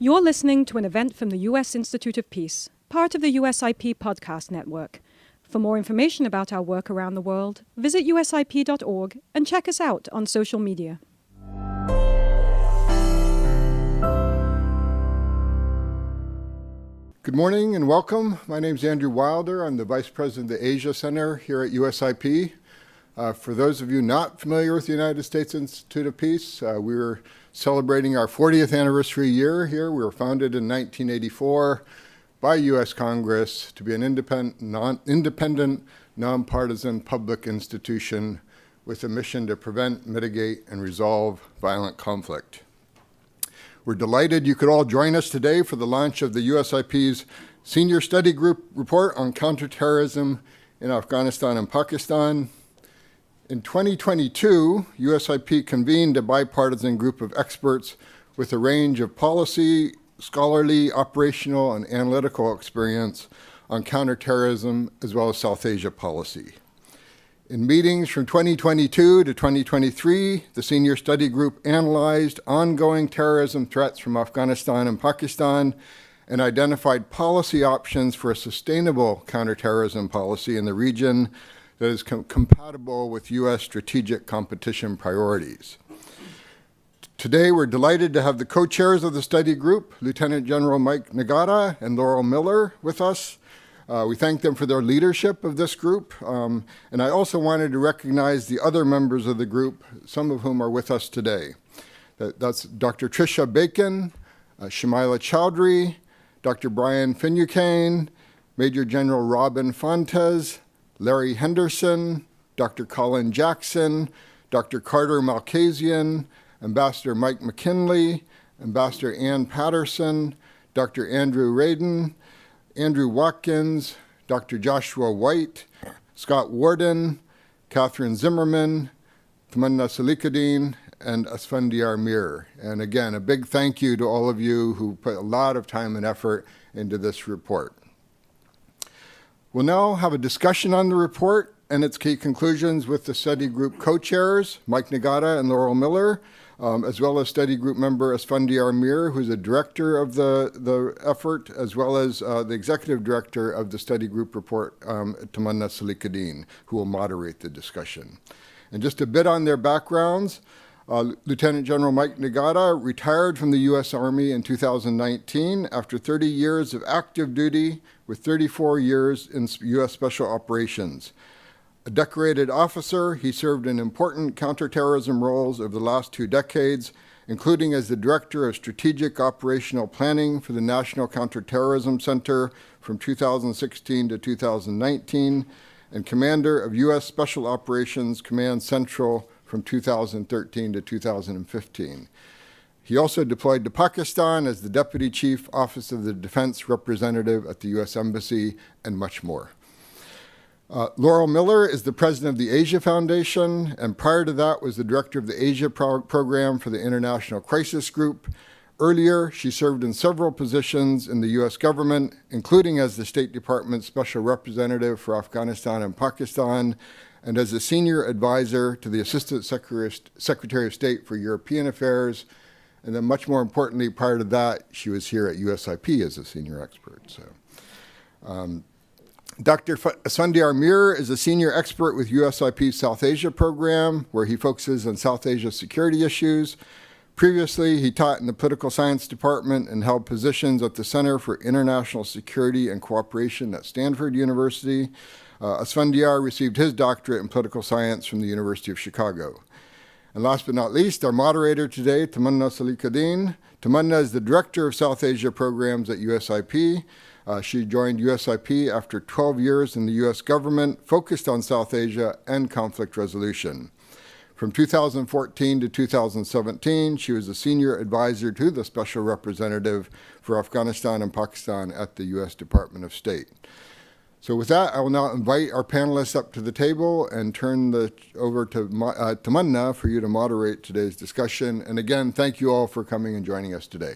You're listening to an event from the U.S. Institute of Peace, part of the USIP podcast network. For more information about our work around the world, visit usip.org and check us out on social media. Good morning and welcome. My name is Andrew Wilder. I'm the Vice President of the Asia Center here at USIP. For those of you not familiar with the United States Institute of Peace, we're celebrating our 40th anniversary year here. We were founded in 1984 by U.S. Congress to be an independent, nonpartisan public institution with a mission to prevent, mitigate, and resolve violent conflict. We're delighted you could all join us today for the launch of the USIP's Senior Study Group report on counterterrorism in Afghanistan and Pakistan. In 2022, USIP convened a bipartisan group of experts with a range of policy, scholarly, operational, and analytical experience on counterterrorism as well as South Asia policy. In meetings from 2022 to 2023, the Senior Study Group analyzed ongoing terrorism threats from Afghanistan and Pakistan and identified policy options for a sustainable counterterrorism policy in the region that is compatible with U.S. strategic competition priorities. Today, we're delighted to have the co-chairs of the study group, Lieutenant General Mike Nagata and Laurel Miller, with us. We thank them for their leadership of this group, and I also wanted to recognize the other members of the group, some of whom are with us today. That's Dr. Tricia Bacon, Shamila Chowdhury, Dr. Brian Finucane, Major General Robin Fontes, Larry Henderson, Dr. Colin Jackson, Dr. Carter Malkasian, Ambassador Mike McKinley, Ambassador Ann Patterson, Dr. Andrew Radin, Andrew Watkins, Dr. Joshua White, Scott Warden, Catherine Zimmerman, Tamanna Salikuddin, and Asfandyar Mir. And again, a big thank you to all of you who put a lot of time and effort into this report. We'll now have a discussion on the report and its key conclusions with the study group co-chairs, Mike Nagata and Laurel Miller, as well as study group member Asfandyar Mir, who's a director of the effort, as well as the executive director of the study group report, Tamanna Salikuddin, who will moderate the discussion. And just a bit on their backgrounds, Lieutenant General Mike Nagata retired from the U.S. Army in 2019 after 30 years of active duty with 34 years in U.S. Special Operations. A decorated officer, he served in important counterterrorism roles over the last 2 decades, including as the Director of Strategic Operational Planning for the National Counterterrorism Center from 2016 to 2019, and Commander of U.S. Special Operations Command Central from 2013 to 2015. He also deployed to Pakistan as the Deputy Chief Office of the Defense Representative at the U.S. Embassy, and much more. Laurel Miller is the president of the Asia Foundation, and prior to that was the director of the Asia program for the International Crisis Group. Earlier, she served in several positions in the U.S. government, including as the State Department Special Representative for Afghanistan and Pakistan, and as a senior advisor to the Assistant Secretary of State for European Affairs. And then much more importantly, prior to that, she was here at USIP as a senior expert. Dr. Asfandyar Mir is a senior expert with USIP's South Asia program, where he focuses on South Asia security issues. Previously, he taught in the Political Science Department and held positions at the Center for International Security and Cooperation at Stanford University. Asfandyar received his doctorate in political science from the University of Chicago. And last but not least, our moderator today, Tamanna Salikuddin. Tamanna is the Director of South Asia Programs at USIP. She joined USIP after 12 years in the U.S. government, focused on South Asia and conflict resolution. From 2014 to 2017, she was a senior advisor to the Special Representative for Afghanistan and Pakistan at the U.S. Department of State. So with that, I will now invite our panelists up to the table and turn over to Tamanna for you to moderate today's discussion. And again, thank you all for coming and joining us today.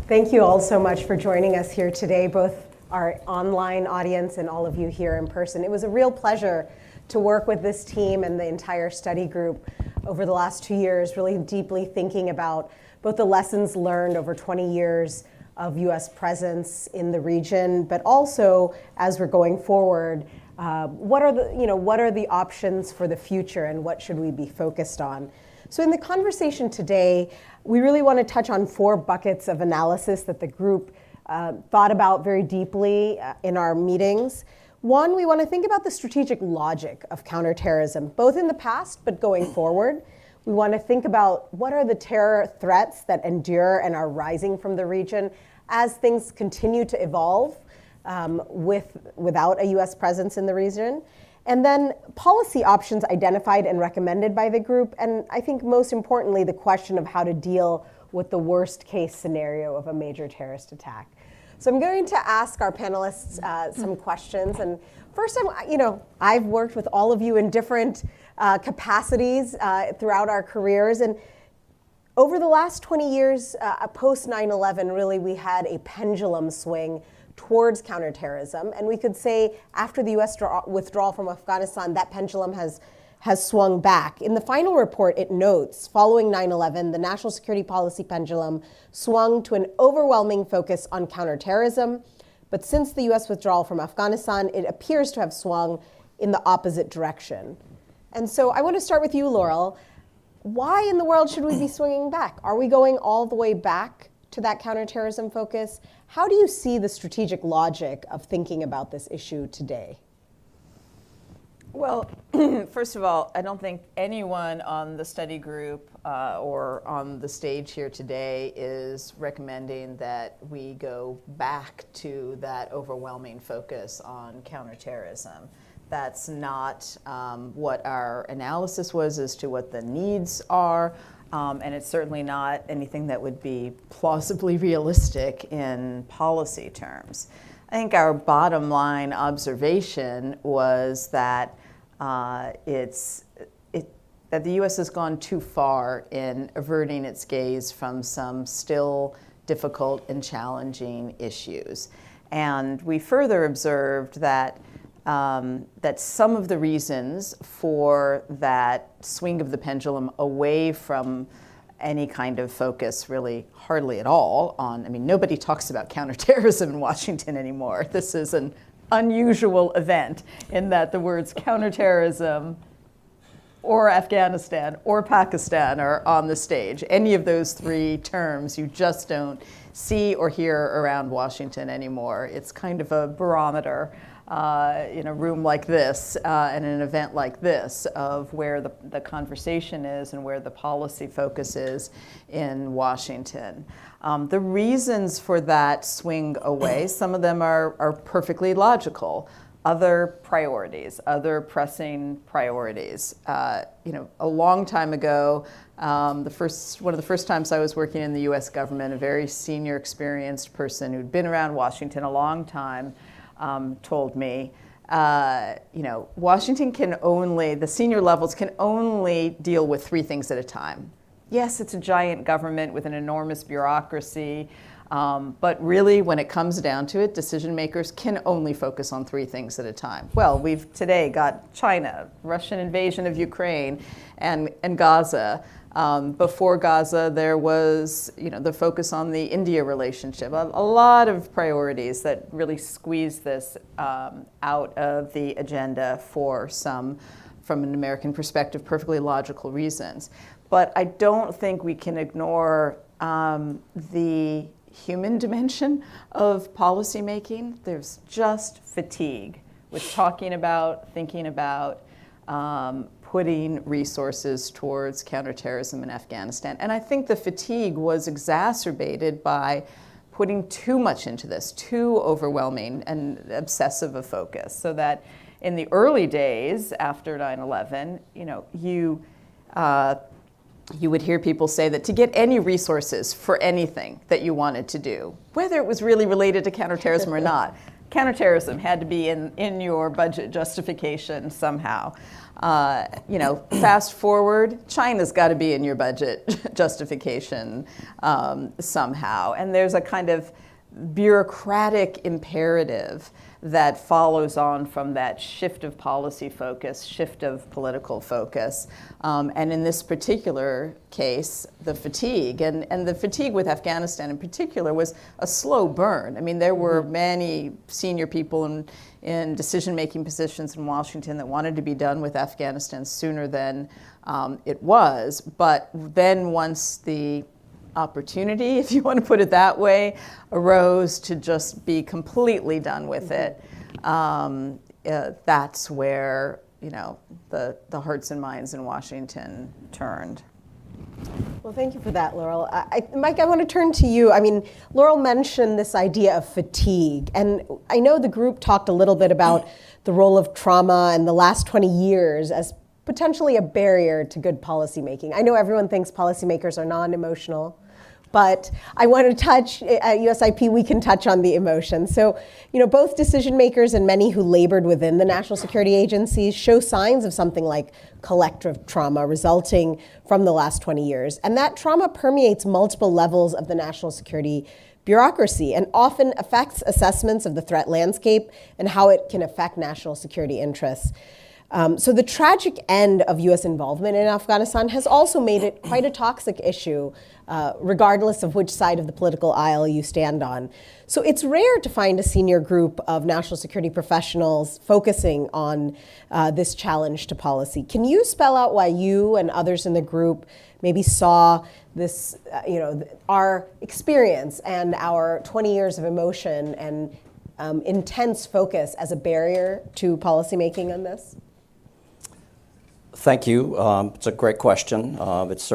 Thank you all so much for joining us here today, both our online audience and all of you here in person. It was a real pleasure to work with this team and the entire study group over the last 2 years, really deeply thinking about both the lessons learned over 20 years of US presence in the region, but also as we're going forward, what are the options for the future and what should we be focused on? So in the conversation today, we really want to touch on 4 buckets of analysis that the group thought about very deeply in our meetings. One, we want to think about the strategic logic of counterterrorism, both in the past but going forward. We want to think about what are the terror threats that endure and are rising from the region as things continue to evolve without a US presence in the region. And then policy options identified and recommended by the group. And I think most importantly, the question of how to deal with the worst case scenario of a major terrorist attack. So I'm going to ask our panelists some questions. And first, I've worked with all of you in different capacities throughout our careers. And over the last 20 years, post 9/11, really, we had a pendulum swing towards counterterrorism. And we could say after the US withdrawal from Afghanistan, that pendulum has swung back. In the final report, it notes, following 9/11, the national security policy pendulum swung to an overwhelming focus on counterterrorism. But since the US withdrawal from Afghanistan, it appears to have swung in the opposite direction. And so I want to start with you, Laurel. Why in the world should we be swinging back? Are we going all the way back to that counterterrorism focus? How do you see the strategic logic of thinking about this issue today? Well, first of all, I don't think anyone on the study group or on the stage here today is recommending that we go back to that overwhelming focus on counterterrorism. That's not what our analysis was as to what the needs are. And it's certainly not anything that would be plausibly realistic in policy terms. I think our bottom line observation was that that the U.S. has gone too far in averting its gaze from some still difficult and challenging issues. And we further observed that that some of the reasons for that swing of the pendulum away from any kind of focus, really hardly at all, nobody talks about counterterrorism in Washington anymore. This is an unusual event in that the words counterterrorism or Afghanistan or Pakistan are on the stage. Any of those 3 terms you just don't see or hear around Washington anymore. It's kind of a barometer in a room like this and an event like this of where the conversation is and where the policy focus is in Washington. The reasons for that swing away, some of them are perfectly logical. Other priorities, other pressing priorities. A long time ago, one of the first times I was working in the US government, a very senior, experienced person who'd been around Washington a long time told me, Washington the senior levels can only deal with 3 things at a time. Yes, it's a giant government with an enormous bureaucracy, but really when it comes down to it, decision makers can only focus on 3 things at a time. Well, we've today got China, Russian invasion of Ukraine, and Gaza. Before Gaza, there was, the focus on the India relationship. A lot of priorities that really squeeze this out of the agenda for some, from an American perspective, perfectly logical reasons. But I don't think we can ignore the human dimension of policymaking. There's just fatigue with talking about, thinking about, putting resources towards counterterrorism in Afghanistan. And I think the fatigue was exacerbated by putting too much into this, too overwhelming and obsessive a focus, so that in the early days after 9/11, you would hear people say that to get any resources for anything that you wanted to do, whether it was really related to counterterrorism or not, counterterrorism had to be in your budget justification somehow. Fast forward, China's got to be in your budget justification somehow. And there's a kind of bureaucratic imperative that follows on from that shift of policy focus, shift of political focus. And in this particular case, the fatigue, and the fatigue with Afghanistan in particular was a slow burn. I mean, there were many senior people in decision-making positions in Washington that wanted to be done with Afghanistan sooner than it was. But then once the opportunity, if you want to put it that way, arose to just be completely done with it, that's where, you know, the hearts and minds in Washington turned. Well, thank you for that, Laurel. Mike, I want to turn to you. I mean, Laurel mentioned this idea of fatigue, and I know the group talked a little bit about the role of trauma in the last 20 years as potentially a barrier to good policymaking. I know everyone thinks policymakers are non-emotional, but I want to touch, at USIP, we can touch on the emotions. So, you know, both decision makers and many who labored within the national security agencies show signs of something like collective trauma resulting from the last 20 years. And that trauma permeates multiple levels of the national security bureaucracy and often affects assessments of the threat landscape and how it can affect national security interests. So the tragic end of U.S. involvement in Afghanistan has also made it quite a toxic issue, regardless of which side of the political aisle you stand on. So it's rare to find a senior group of national security professionals focusing on this challenge to policy. Can you spell out why you and others in the group maybe saw this, our experience and our 20 years of emotion and intense focus as a barrier to policymaking on this? Thank you. It's a great question. It's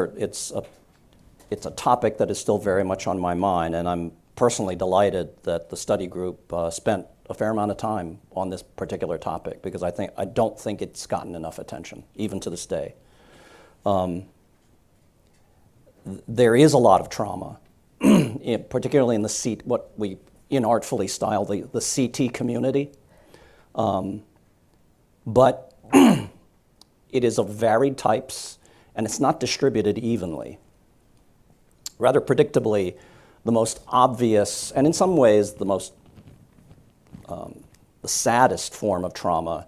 a topic that is still very much on my mind, and I'm personally delighted that the study group spent a fair amount of time on this particular topic, because I don't think it's gotten enough attention, even to this day. There is a lot of trauma, particularly in what we inartfully style the CT community, but it is of varied types, and it's not distributed evenly. Rather predictably, the most obvious, and in some ways the saddest form of trauma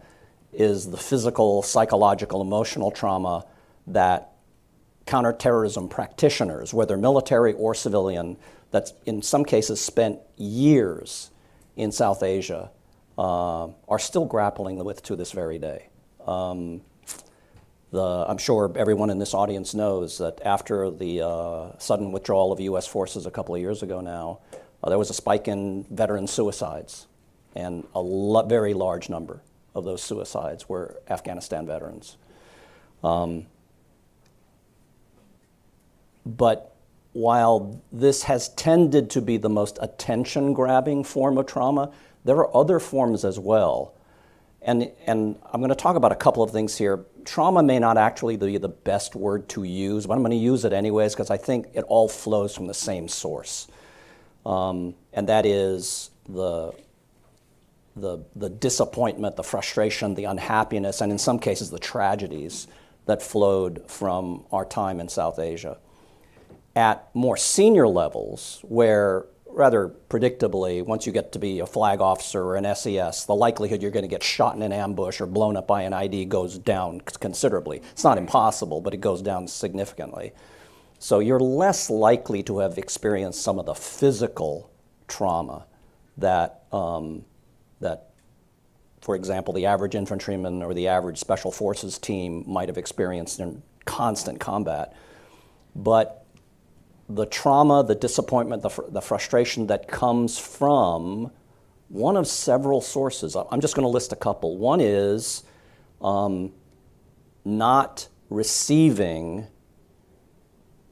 is the physical, psychological, emotional trauma that counterterrorism practitioners, whether military or civilian, that's in some cases spent years in South Asia, are still grappling with to this very day. I'm sure everyone in this audience knows that after the sudden withdrawal of U.S. forces a couple of years ago now, there was a spike in veteran suicides, and a very large number of those suicides were Afghanistan veterans. But while this has tended to be the most attention-grabbing form of trauma, there are other forms as well. And I'm going to talk about a couple of things here. Trauma may not actually be the best word to use, but I'm going to use it anyways because I think it all flows from the same source. And that is the disappointment, the frustration, the unhappiness, and in some cases the tragedies that flowed from our time in South Asia. At more senior levels, where rather predictably, once you get to be a flag officer or an SES, the likelihood you're going to get shot in an ambush or blown up by an ID goes down considerably. It's not impossible, but it goes down significantly. So you're less likely to have experienced some of the physical trauma that, for example, the average infantryman or the average special forces team might have experienced in constant combat. But the trauma, the disappointment, the frustration that comes from one of several sources. I'm just going to list a couple. One is not receiving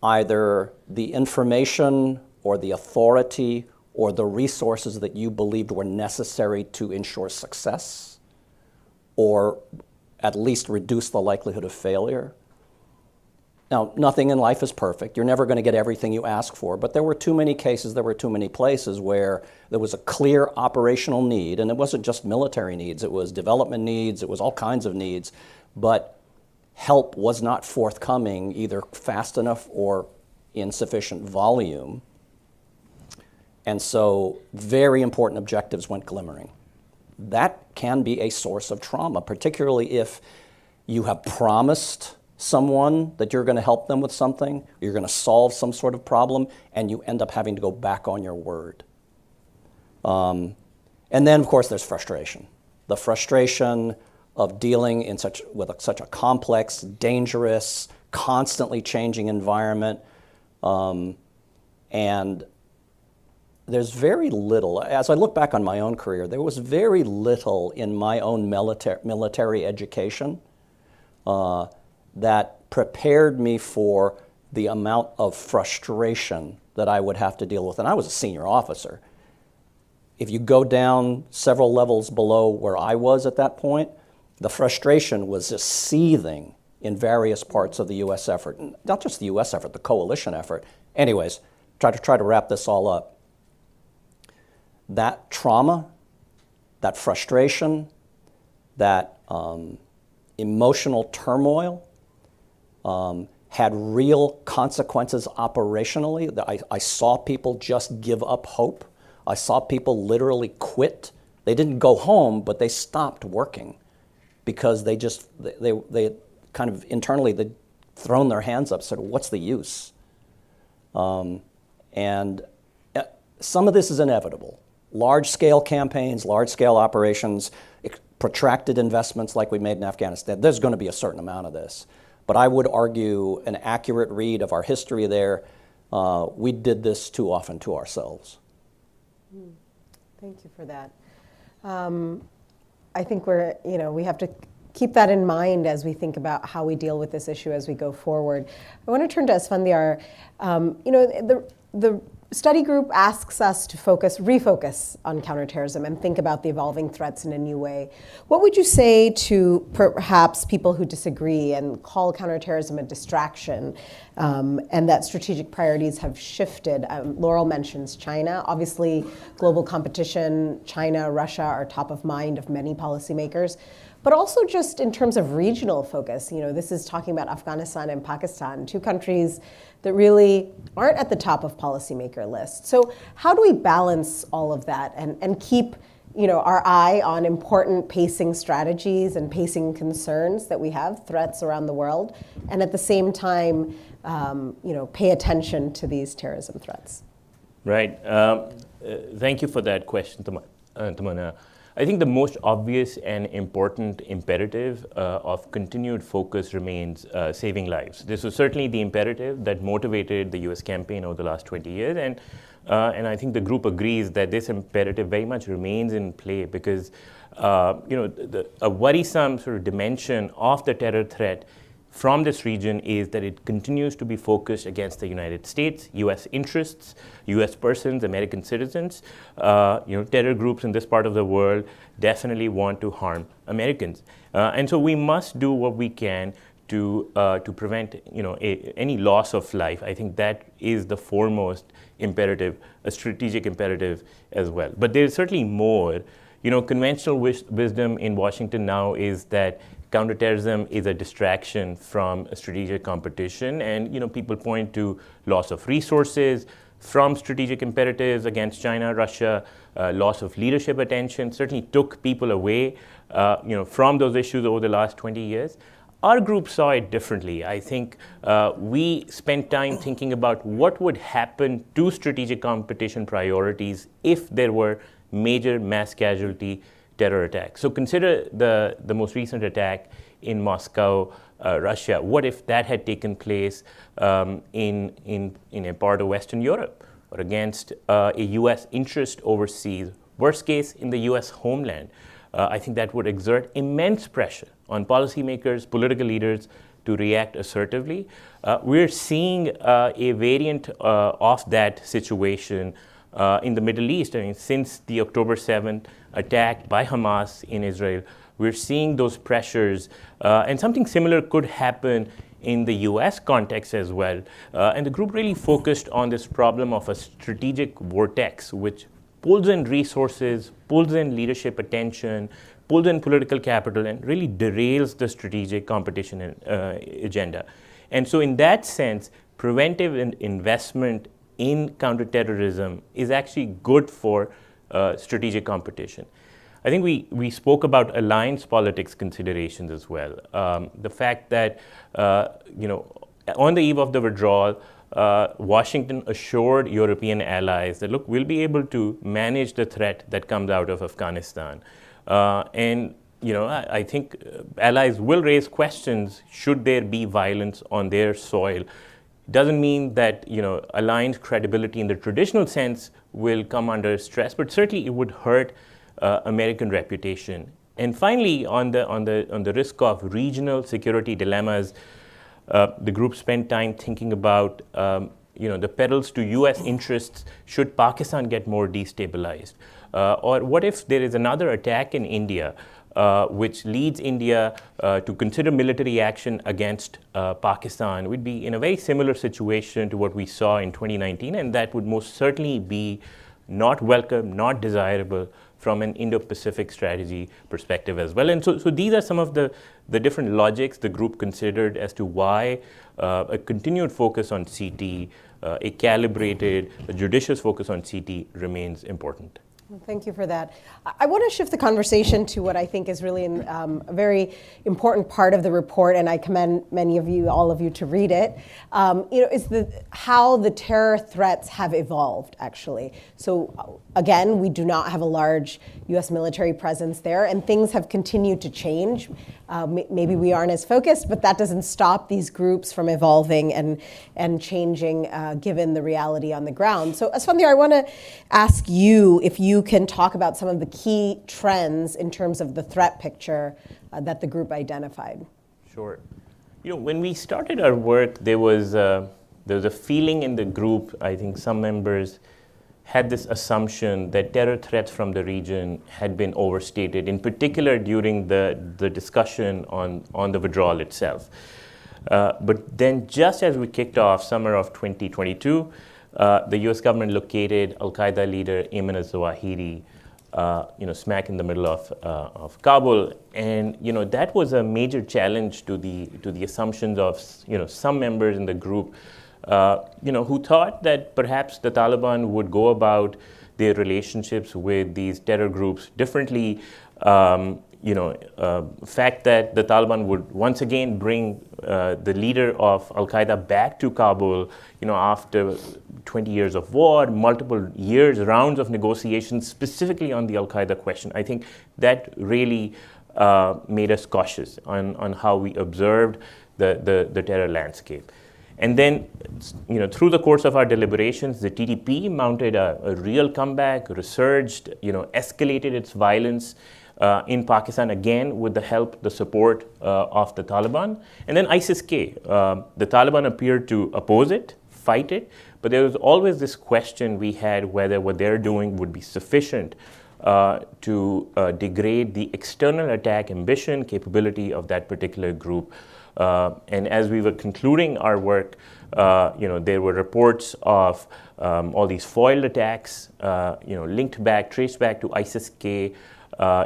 either the information or the authority or the resources that you believed were necessary to ensure success, or at least reduce the likelihood of failure. Now, nothing in life is perfect. You're never going to get everything you ask for, but there were too many cases, there were too many places where there was a clear operational need, and it wasn't just military needs, it was development needs, it was all kinds of needs, but help was not forthcoming either fast enough or in sufficient volume. And so very important objectives went glimmering. that can be a source of trauma, particularly if you have promised someone that you're going to help them with something, you're going to solve some sort of problem, and you end up having to go back on your word. And then, of course, there's frustration. The frustration of dealing with such a complex, dangerous, constantly changing environment. And there's very little, as I look back on my own career, there was very little in my own military education that prepared me for the amount of frustration that I would have to deal with. And I was a senior officer. If you go down several levels below where I was at that point, the frustration was just seething in various parts of the U.S. effort. Not just the U.S. effort, the coalition effort. Anyways, try to wrap this all up. That trauma, that frustration, that emotional turmoil had real consequences operationally. I saw people just give up hope. I saw people literally quit. They didn't go home, but they stopped working because they kind of internally they'd thrown their hands up, said, what's the use? And some of this is inevitable. Large-scale campaigns, large-scale operations, protracted investments like we made in Afghanistan, there's going to be a certain amount of this. But I would argue an accurate read of our history there, we did this too often to ourselves. Thank you for that. I think we have to keep that in mind as we think about how we deal with this issue as we go forward. I want to turn to Asfandyar. The study group asks us to refocus on counterterrorism and think about the evolving threats in a new way. What would you say to perhaps people who disagree and call counterterrorism a distraction and that strategic priorities have shifted? Laurel mentions China. Obviously, global competition, China, Russia are top of mind of many policymakers. But also just in terms of regional focus, this is talking about Afghanistan and Pakistan, two countries that really aren't at the top of policymaker lists. So how do we balance all of that and keep our eye on important pacing strategies and pacing concerns that we have, threats around the world, and at the same time, pay attention to these terrorism threats? Right. Thank you for that question, Tamanna. I think the most obvious and important imperative of continued focus remains saving lives. This was certainly the imperative that motivated the U.S. campaign over the last 20 years, and I think the group agrees that this imperative very much remains in play because a worrisome sort of dimension of the terror threat from this region is that it continues to be focused against the United States, U.S. interests, U.S. persons, American citizens. Terror groups in this part of the world definitely want to harm Americans. And so we must do what we can to prevent any loss of life. I think that is the foremost imperative, a strategic imperative as well. But there's certainly more. Conventional wisdom in Washington now is that counterterrorism is a distraction from a strategic competition, and people point to loss of resources from strategic imperatives against China, Russia, loss of leadership attention certainly took people away from those issues over the last 20 years. Our group saw it differently. I think we spent time thinking about what would happen to strategic competition priorities if there were major mass casualty terror attacks. So consider the most recent attack in Moscow, Russia. What if that had taken place in a part of Western Europe or against a U.S. interest overseas? Worst case, in the U.S. homeland. I think that would exert immense pressure on policymakers, political leaders to react assertively. We're seeing a variant of that situation in the Middle East. Since the October 7th attack by Hamas in Israel, we're seeing those pressures, and something similar could happen in the US context as well. And the group really focused on this problem of a strategic vortex, which pulls in resources, pulls in leadership attention, pulls in political capital, and really derails the strategic competition agenda. And so in that sense, preventive investment in counterterrorism is actually good for strategic competition. I think we spoke about alliance politics considerations as well. The fact that, on the eve of the withdrawal, Washington assured European allies that, look, we'll be able to manage the threat that comes out of Afghanistan. I think allies will raise questions, should there be violence on their soil? Doesn't mean that, alliance credibility in the traditional sense will come under stress, but certainly it would hurt American reputation. And finally, on the risk of regional security dilemmas, the group spent time thinking about the perils to U.S. interests should Pakistan get more destabilized, or what if there is another attack in India, which leads India to consider military action against Pakistan. We'd be in a very similar situation to what we saw in 2019, and that would most certainly be not welcome, not desirable from an Indo-Pacific strategy perspective as well. And so these are some of the different logics the group considered as to why a continued focus on CT, a calibrated, a judicious focus on CT remains important. Thank you for that. I want to shift the conversation to what I think is really a very important part of the report, and I commend all of you to read it, is how the terror threats have evolved, actually. So again, we do not have a large U.S. military presence there, and things have continued to change. Maybe we aren't as focused, but that doesn't stop these groups from evolving and changing given the reality on the ground. So Asfandyar, I want to ask you if you can talk about some of the key trends in terms of the threat picture that the group identified. Sure. When we started our work, there was a feeling in the group, I think some members had this assumption that terror threats from the region had been overstated, in particular during the discussion on the withdrawal itself. But then just as we kicked off summer of 2022, the US government located Al-Qaeda leader Ayman al-Zawahiri, smack in the middle of Kabul. And, that was a major challenge to the assumptions of, some members in the group, who thought that perhaps the Taliban would go about their relationships with these terror groups differently. Fact that the Taliban would once again bring the leader of Al-Qaeda back to Kabul, after 20 years of war, multiple rounds of negotiations, specifically on the Al-Qaeda question. I think that really made us cautious on how we observed the terror landscape. And then, through the course of our deliberations, the TTP mounted a real comeback, resurged, escalated its violence in Pakistan, again, with the support of the Taliban. And then ISIS-K. The Taliban appeared to oppose it, fight it, but there was always this question we had whether what they're doing would be sufficient to degrade the external attack ambition capability of that particular group. And as we were concluding our work, there were reports of all these foiled attacks, traced back to ISIS-K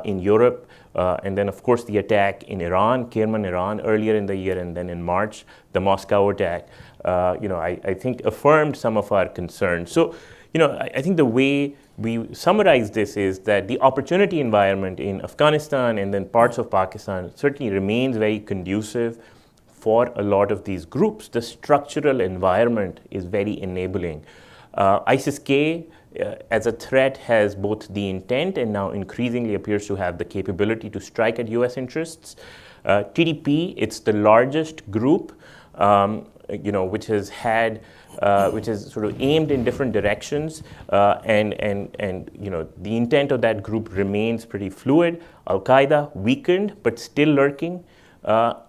in Europe, and then of course the attack in Iran, Kerman, Iran, earlier in the year, and then in March, the Moscow attack, I think affirmed some of our concerns. So, I think the way we summarize this is that the opportunity environment in Afghanistan and then parts of Pakistan certainly remains very conducive for a lot of these groups. The structural environment is very enabling. ISIS-K as a threat has both the intent and now increasingly appears to have the capability to strike at US interests. TTP, it's the largest group, which has sort of aimed in different directions, and the intent of that group remains pretty fluid. Al-Qaeda weakened, but still lurking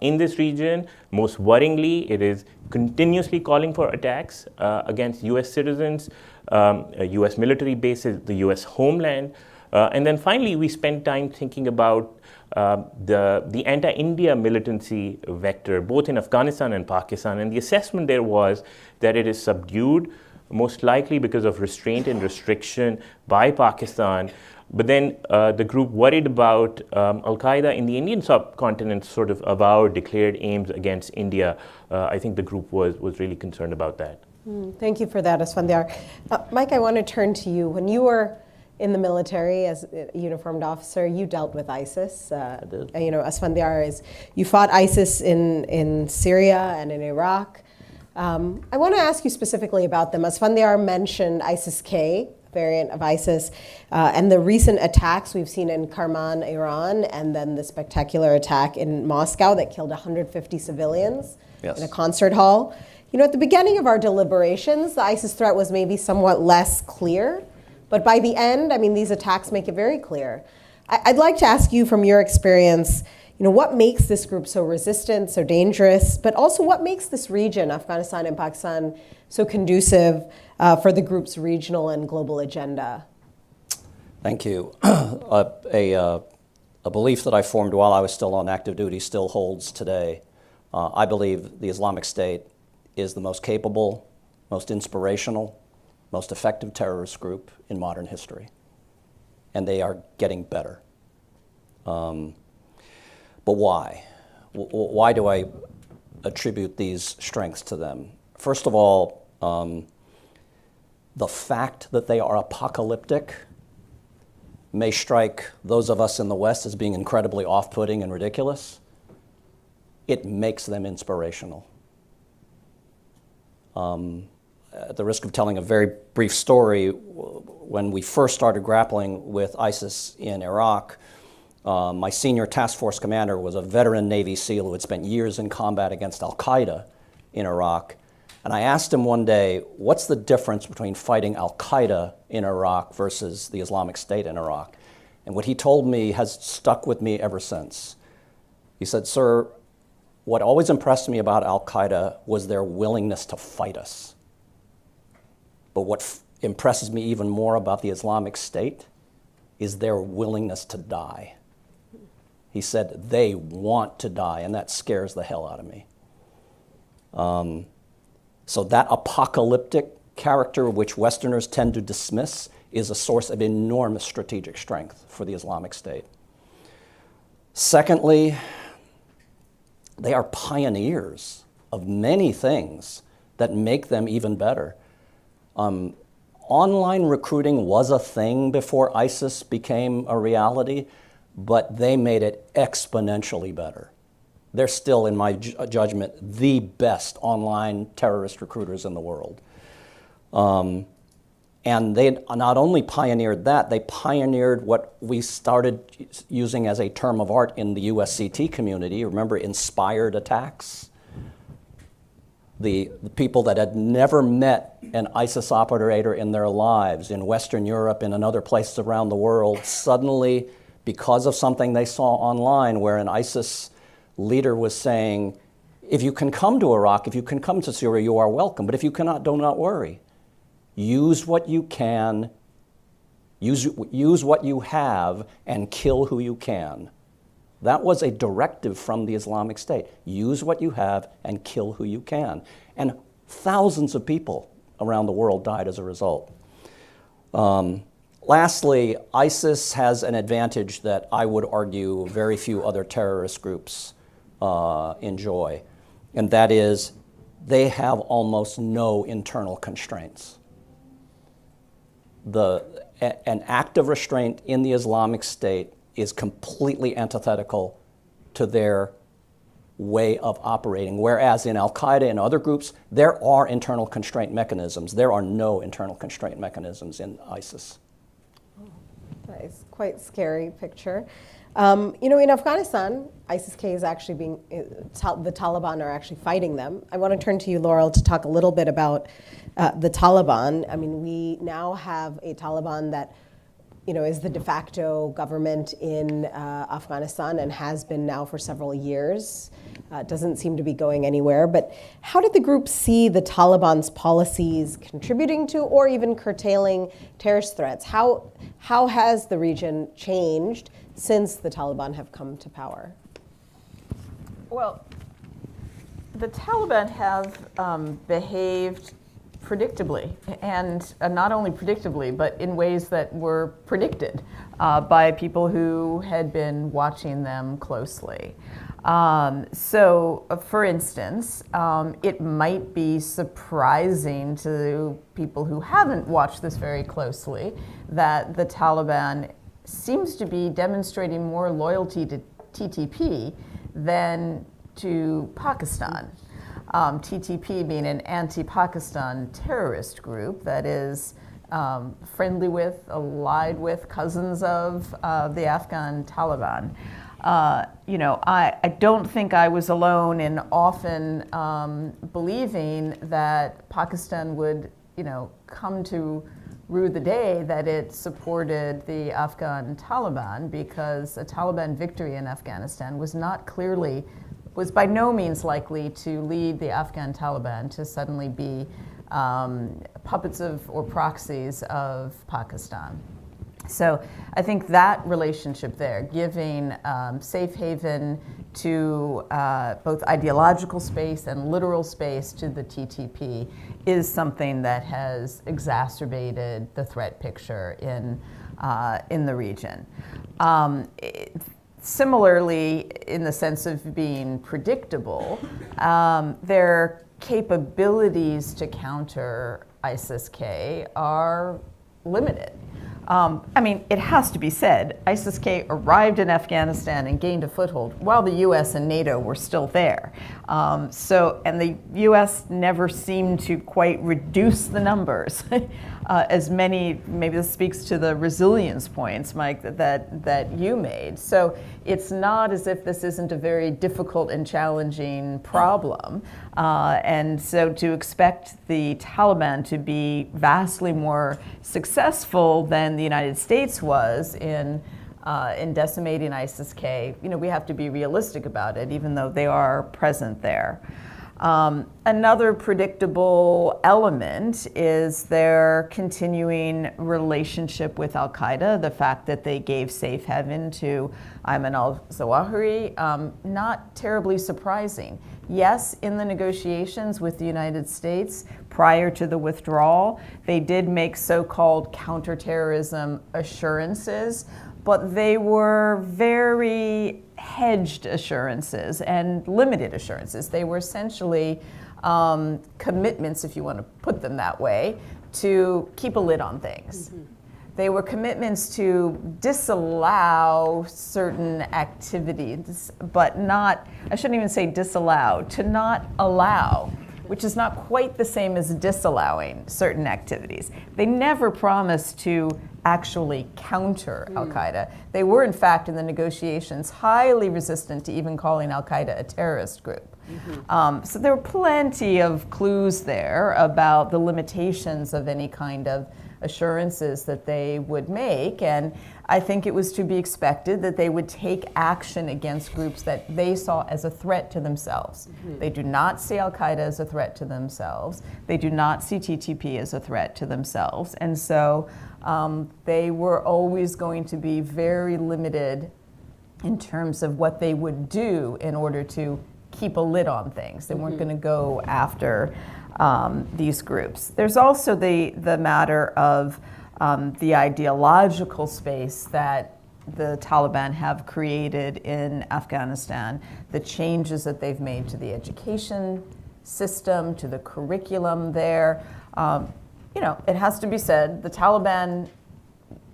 in this region. Most worryingly, it is continuously calling for attacks against US citizens, US military bases, the US homeland. And then finally, we spent time thinking about the anti-India militancy vector, both in Afghanistan and Pakistan. And the assessment there was that it is subdued, most likely because of restraint and restriction by Pakistan. But then the group worried about Al-Qaeda in the Indian subcontinent sort of avowed, declared aims against India. I think the group was really concerned about that. Thank you for that, Asfandyar. Mike, I want to turn to you. When you were in the military as a uniformed officer. You dealt with ISIS. I did. Asfandyar, you fought ISIS in Syria and in Iraq. I want to ask you specifically about them. Asfandyar mentioned ISIS-K, variant of ISIS, and the recent attacks we've seen in Kerman, Iran, and then the spectacular attack in Moscow that killed 150 civilians in a concert hall. At the beginning of our deliberations, the ISIS threat was maybe somewhat less clear, but by the end, these attacks make it very clear. I'd like to ask you, from your experience, what makes this group so resistant, so dangerous, but also what makes this region, Afghanistan and Pakistan, so conducive for the group's regional and global agenda? Thank you. A belief that I formed while I was still on active duty still holds today. I believe the Islamic State is the most capable, most inspirational, most effective terrorist group in modern history. And they are getting better. But why? Why do I attribute these strengths to them? First of all, the fact that they are apocalyptic may strike those of us in the West as being incredibly off-putting and ridiculous. It makes them inspirational. At the risk of telling a very brief story, when we first started grappling with ISIS in Iraq, my senior task force commander was a veteran Navy SEAL who had spent years in combat against Al-Qaeda in Iraq. And I asked him one day, what's the difference between fighting Al-Qaeda in Iraq versus the Islamic State in Iraq? And what he told me has stuck with me ever since. He said, sir, what always impressed me about Al-Qaeda was their willingness to fight us. But what impresses me even more about the Islamic State is their willingness to die. He said they want to die, and that scares the hell out of me. So that apocalyptic character, which Westerners tend to dismiss, is a source of enormous strategic strength for the Islamic State. Secondly, they are pioneers of many things that make them even better. Online recruiting was a thing before ISIS became a reality, but they made it exponentially better. They're still, in my judgment, the best online terrorist recruiters in the world. And they not only pioneered that, they pioneered what we started using as a term of art in the USCT community. Remember inspired attacks? The people that had never met an ISIS operator in their lives in Western Europe and in other places around the world, suddenly, because of something they saw online where an ISIS leader was saying, if you can come to Iraq, if you can come to Syria, you are welcome. But if you cannot, do not worry. Use what you can, use what you have, and kill who you can. That was a directive from the Islamic State. Use what you have and kill who you can. And thousands of people around the world died as a result. Lastly, ISIS has an advantage that I would argue very few other terrorist groups enjoy, and that is they have almost no internal constraints. An act of restraint in the Islamic State is completely antithetical to their way of operating, whereas in Al-Qaeda and other groups, there are internal constraint mechanisms. There are no internal constraint mechanisms in ISIS. That is quite a scary picture. In Afghanistan, ISIS-K is actually the Taliban are actually fighting them. I want to turn to you, Laurel, to talk a little bit about the Taliban. We now have a Taliban that is the de facto government in Afghanistan and has been now for several years. Doesn't seem to be going anywhere. But how did the group see the Taliban's policies contributing to or even curtailing terrorist threats? How has the region changed since the Taliban have come to power? Well, the Taliban have behaved predictably, and not only predictably, but in ways that were predicted by people who had been watching them closely. For instance, it might be surprising to people who haven't watched this very closely that the Taliban seems to be demonstrating more loyalty to TTP than to Pakistan. TTP being an anti-Pakistan terrorist group that is friendly with, allied with, cousins of the Afghan Taliban. I don't think I was alone in often believing that Pakistan would, come to rue the day that it supported the Afghan Taliban, because a Taliban victory in Afghanistan was by no means likely to lead the Afghan Taliban to suddenly be puppets of or proxies of Pakistan. So I think that relationship there, giving safe haven to both ideological space and literal space to the TTP, is something that has exacerbated the threat picture in the region. Similarly, in the sense of being predictable, their capabilities to counter ISIS-K are limited. It has to be said, ISIS-K arrived in Afghanistan and gained a foothold while the US and NATO were still there. And the US never seemed to quite reduce the numbers as many. Maybe this speaks to the resilience points, Mike, that you made. So it's not as if this isn't a very difficult and challenging problem. And so to expect the Taliban to be vastly more successful than the United States was in decimating ISIS-K, we have to be realistic about it, even though they are present there. Another predictable element is their continuing relationship with al-Qaeda, the fact that they gave safe haven to Ayman al-Zawahiri, not terribly surprising. Yes, in the negotiations with the United States prior to the withdrawal, they did make so-called counterterrorism assurances, but they were very hedged assurances and limited assurances. They were essentially commitments, if you want to put them that way, to keep a lid on things. Mm-hmm. They were commitments to disallow certain activities, but not, I shouldn't even say disallow, to not allow, which is not quite the same as disallowing certain activities. They never promised to actually counter al-Qaeda. They were, in fact, in the negotiations, highly resistant to even calling al-Qaeda a terrorist group. Mm-hmm. So there were plenty of clues there about the limitations of any kind of assurances that they would make, and I think it was to be expected that they would take action against groups that they saw as a threat to themselves. Mm-hmm. They do not see al-Qaeda as a threat to themselves. They do not see TTP as a threat to themselves, and so they were always going to be very limited in terms of what they would do in order to keep a lid on things. They weren't going to go after these groups. There's also the matter of the ideological space that the Taliban have created in Afghanistan, the changes that they've made to the education system, to the curriculum there. It has to be said, the Taliban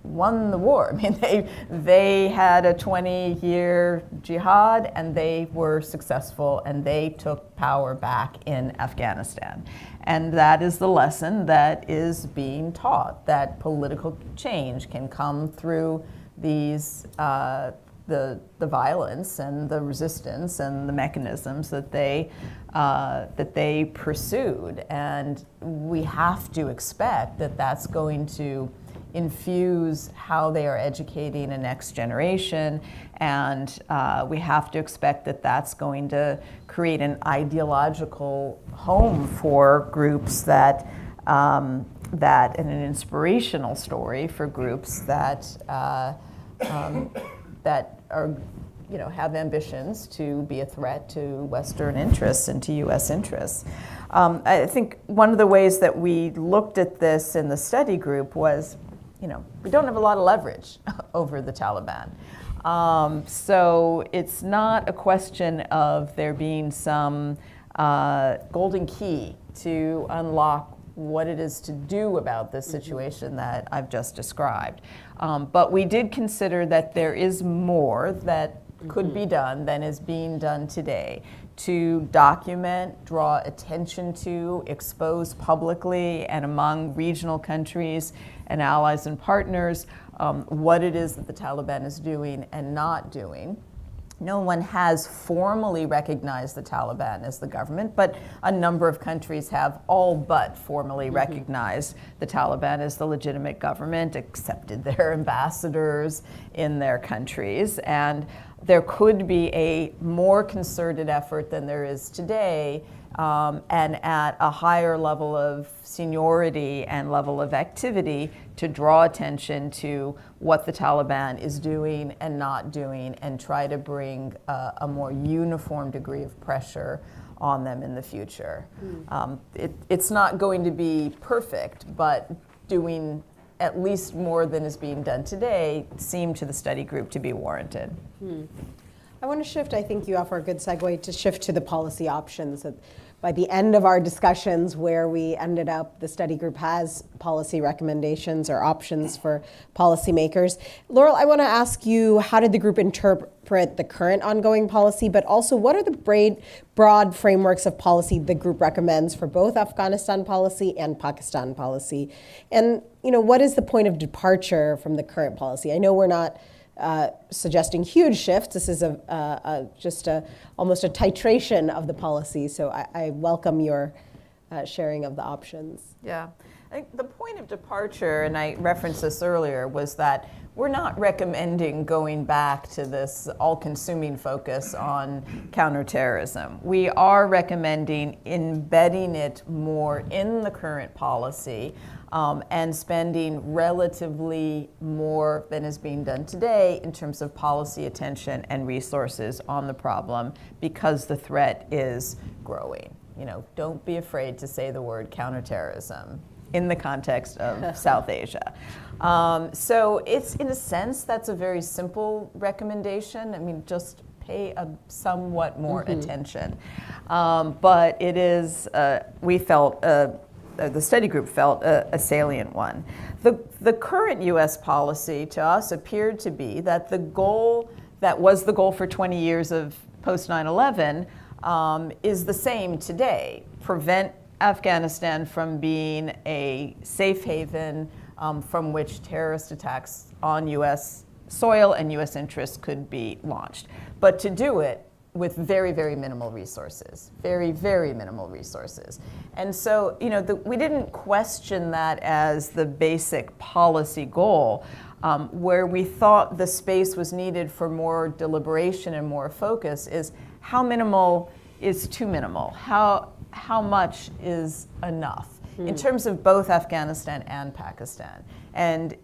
won the war. I mean, they had a 20-year jihad, and they were successful, and they took power back in Afghanistan. And that is the lesson that is being taught, that political change can come through these the violence and the resistance and the mechanisms that they pursued. And we have to expect that that's going to infuse how they are educating a next generation, and we have to expect that that's going to create an ideological home for groups that and an inspirational story for groups that that are, have ambitions to be a threat to Western interests and to U.S. interests. I think one of the ways that we looked at this in the study group was, we don't have a lot of leverage over the Taliban. So it's not a question of there being some golden key to unlock what it is to do about this situation that I've just described. But we did consider that there is more that could be done than is being done today to document, draw attention to, expose publicly and among regional countries and allies and partners what it is that the Taliban is doing and not doing. No one has formally recognized the Taliban as the government, but a number of countries have all but formally recognized the Taliban as the legitimate government, accepted their ambassadors in their countries, and there could be a more concerted effort than there is today, and at a higher level of seniority and level of activity to draw attention to what the Taliban is doing and not doing and try to bring a more uniform degree of pressure on them in the future. It's not going to be perfect, but doing at least more than is being done today seemed to the study group to be warranted. I want to shift, I think you offer a good segue to shift to the policy options. By the end of our discussions where we ended up, the study group has policy recommendations or options for policymakers. Laurel, I want to ask you, how did the group interpret the current ongoing policy, but also what are the broad frameworks of policy the group recommends for both Afghanistan policy and Pakistan policy? And what is the point of departure from the current policy? I know we're not suggesting huge shifts. This is just almost a titration of the policy. So I welcome your sharing of the options. Yeah, I think the point of departure, and I referenced this earlier, was that we're not recommending going back to this all-consuming focus on counterterrorism. We are recommending embedding it more in the current policy and spending relatively more than is being done today in terms of policy attention and resources on the problem because the threat is growing. Don't be afraid to say the word counterterrorism in the context of South Asia. So it's, in a sense, that's a very simple recommendation. I mean, just pay a somewhat more attention. But it is, we felt, the study group felt a salient one. The current US policy to us appeared to be that the goal that was the goal for 20 years of post 9/11 is the same today. Prevent Afghanistan from being a safe haven from which terrorist attacks on US soil and US interests could be launched. But to do it with very, very minimal resources, very, very minimal resources. And so, we didn't question that as the basic policy goal. Where we thought the space was needed for more deliberation and more focus is how minimal is too minimal? How much is enough in terms of both Afghanistan and Pakistan? And,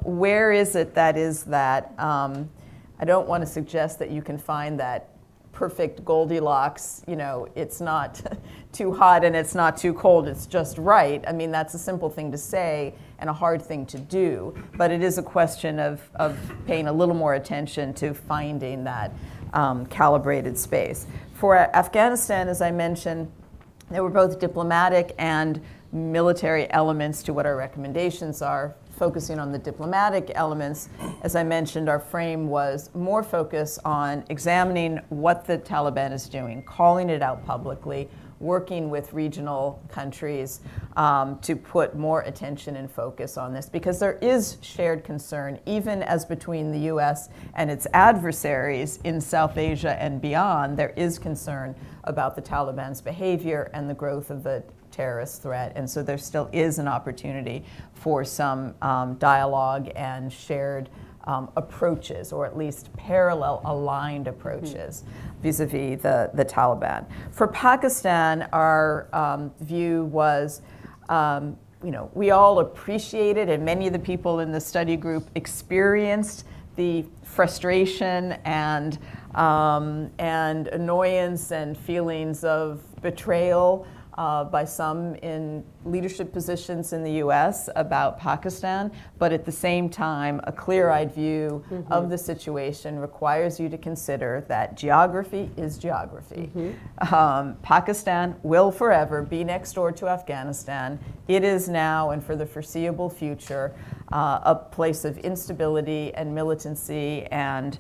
where is it that is that, I don't want to suggest that you can find that perfect Goldilocks, it's not too hot and it's not too cold, it's just right. I mean, that's a simple thing to say and a hard thing to do, but it is a question of paying a little more attention to finding that calibrated space. For Afghanistan, as I mentioned, there were both diplomatic and military elements to what our recommendations are. Focusing on the diplomatic elements, as I mentioned, our frame was more focus on examining what the Taliban is doing, calling it out publicly, working with regional countries to put more attention and focus on this, because there is shared concern, even as between the US and its adversaries in South Asia and beyond, there is concern about the Taliban's behavior and the growth of the terrorist threat. And so there still is an opportunity for some dialogue and shared approaches, or at least parallel aligned approaches vis-a-vis the Taliban. For Pakistan, our view was, we all appreciated, and many of the people in the study group experienced the frustration and annoyance and feelings of betrayal by some in leadership positions in the U.S. about Pakistan, but at the same time, a clear-eyed view of the situation requires you to consider that geography is geography. Pakistan will forever be next door to Afghanistan. It is now and for the foreseeable future a place of instability and militancy and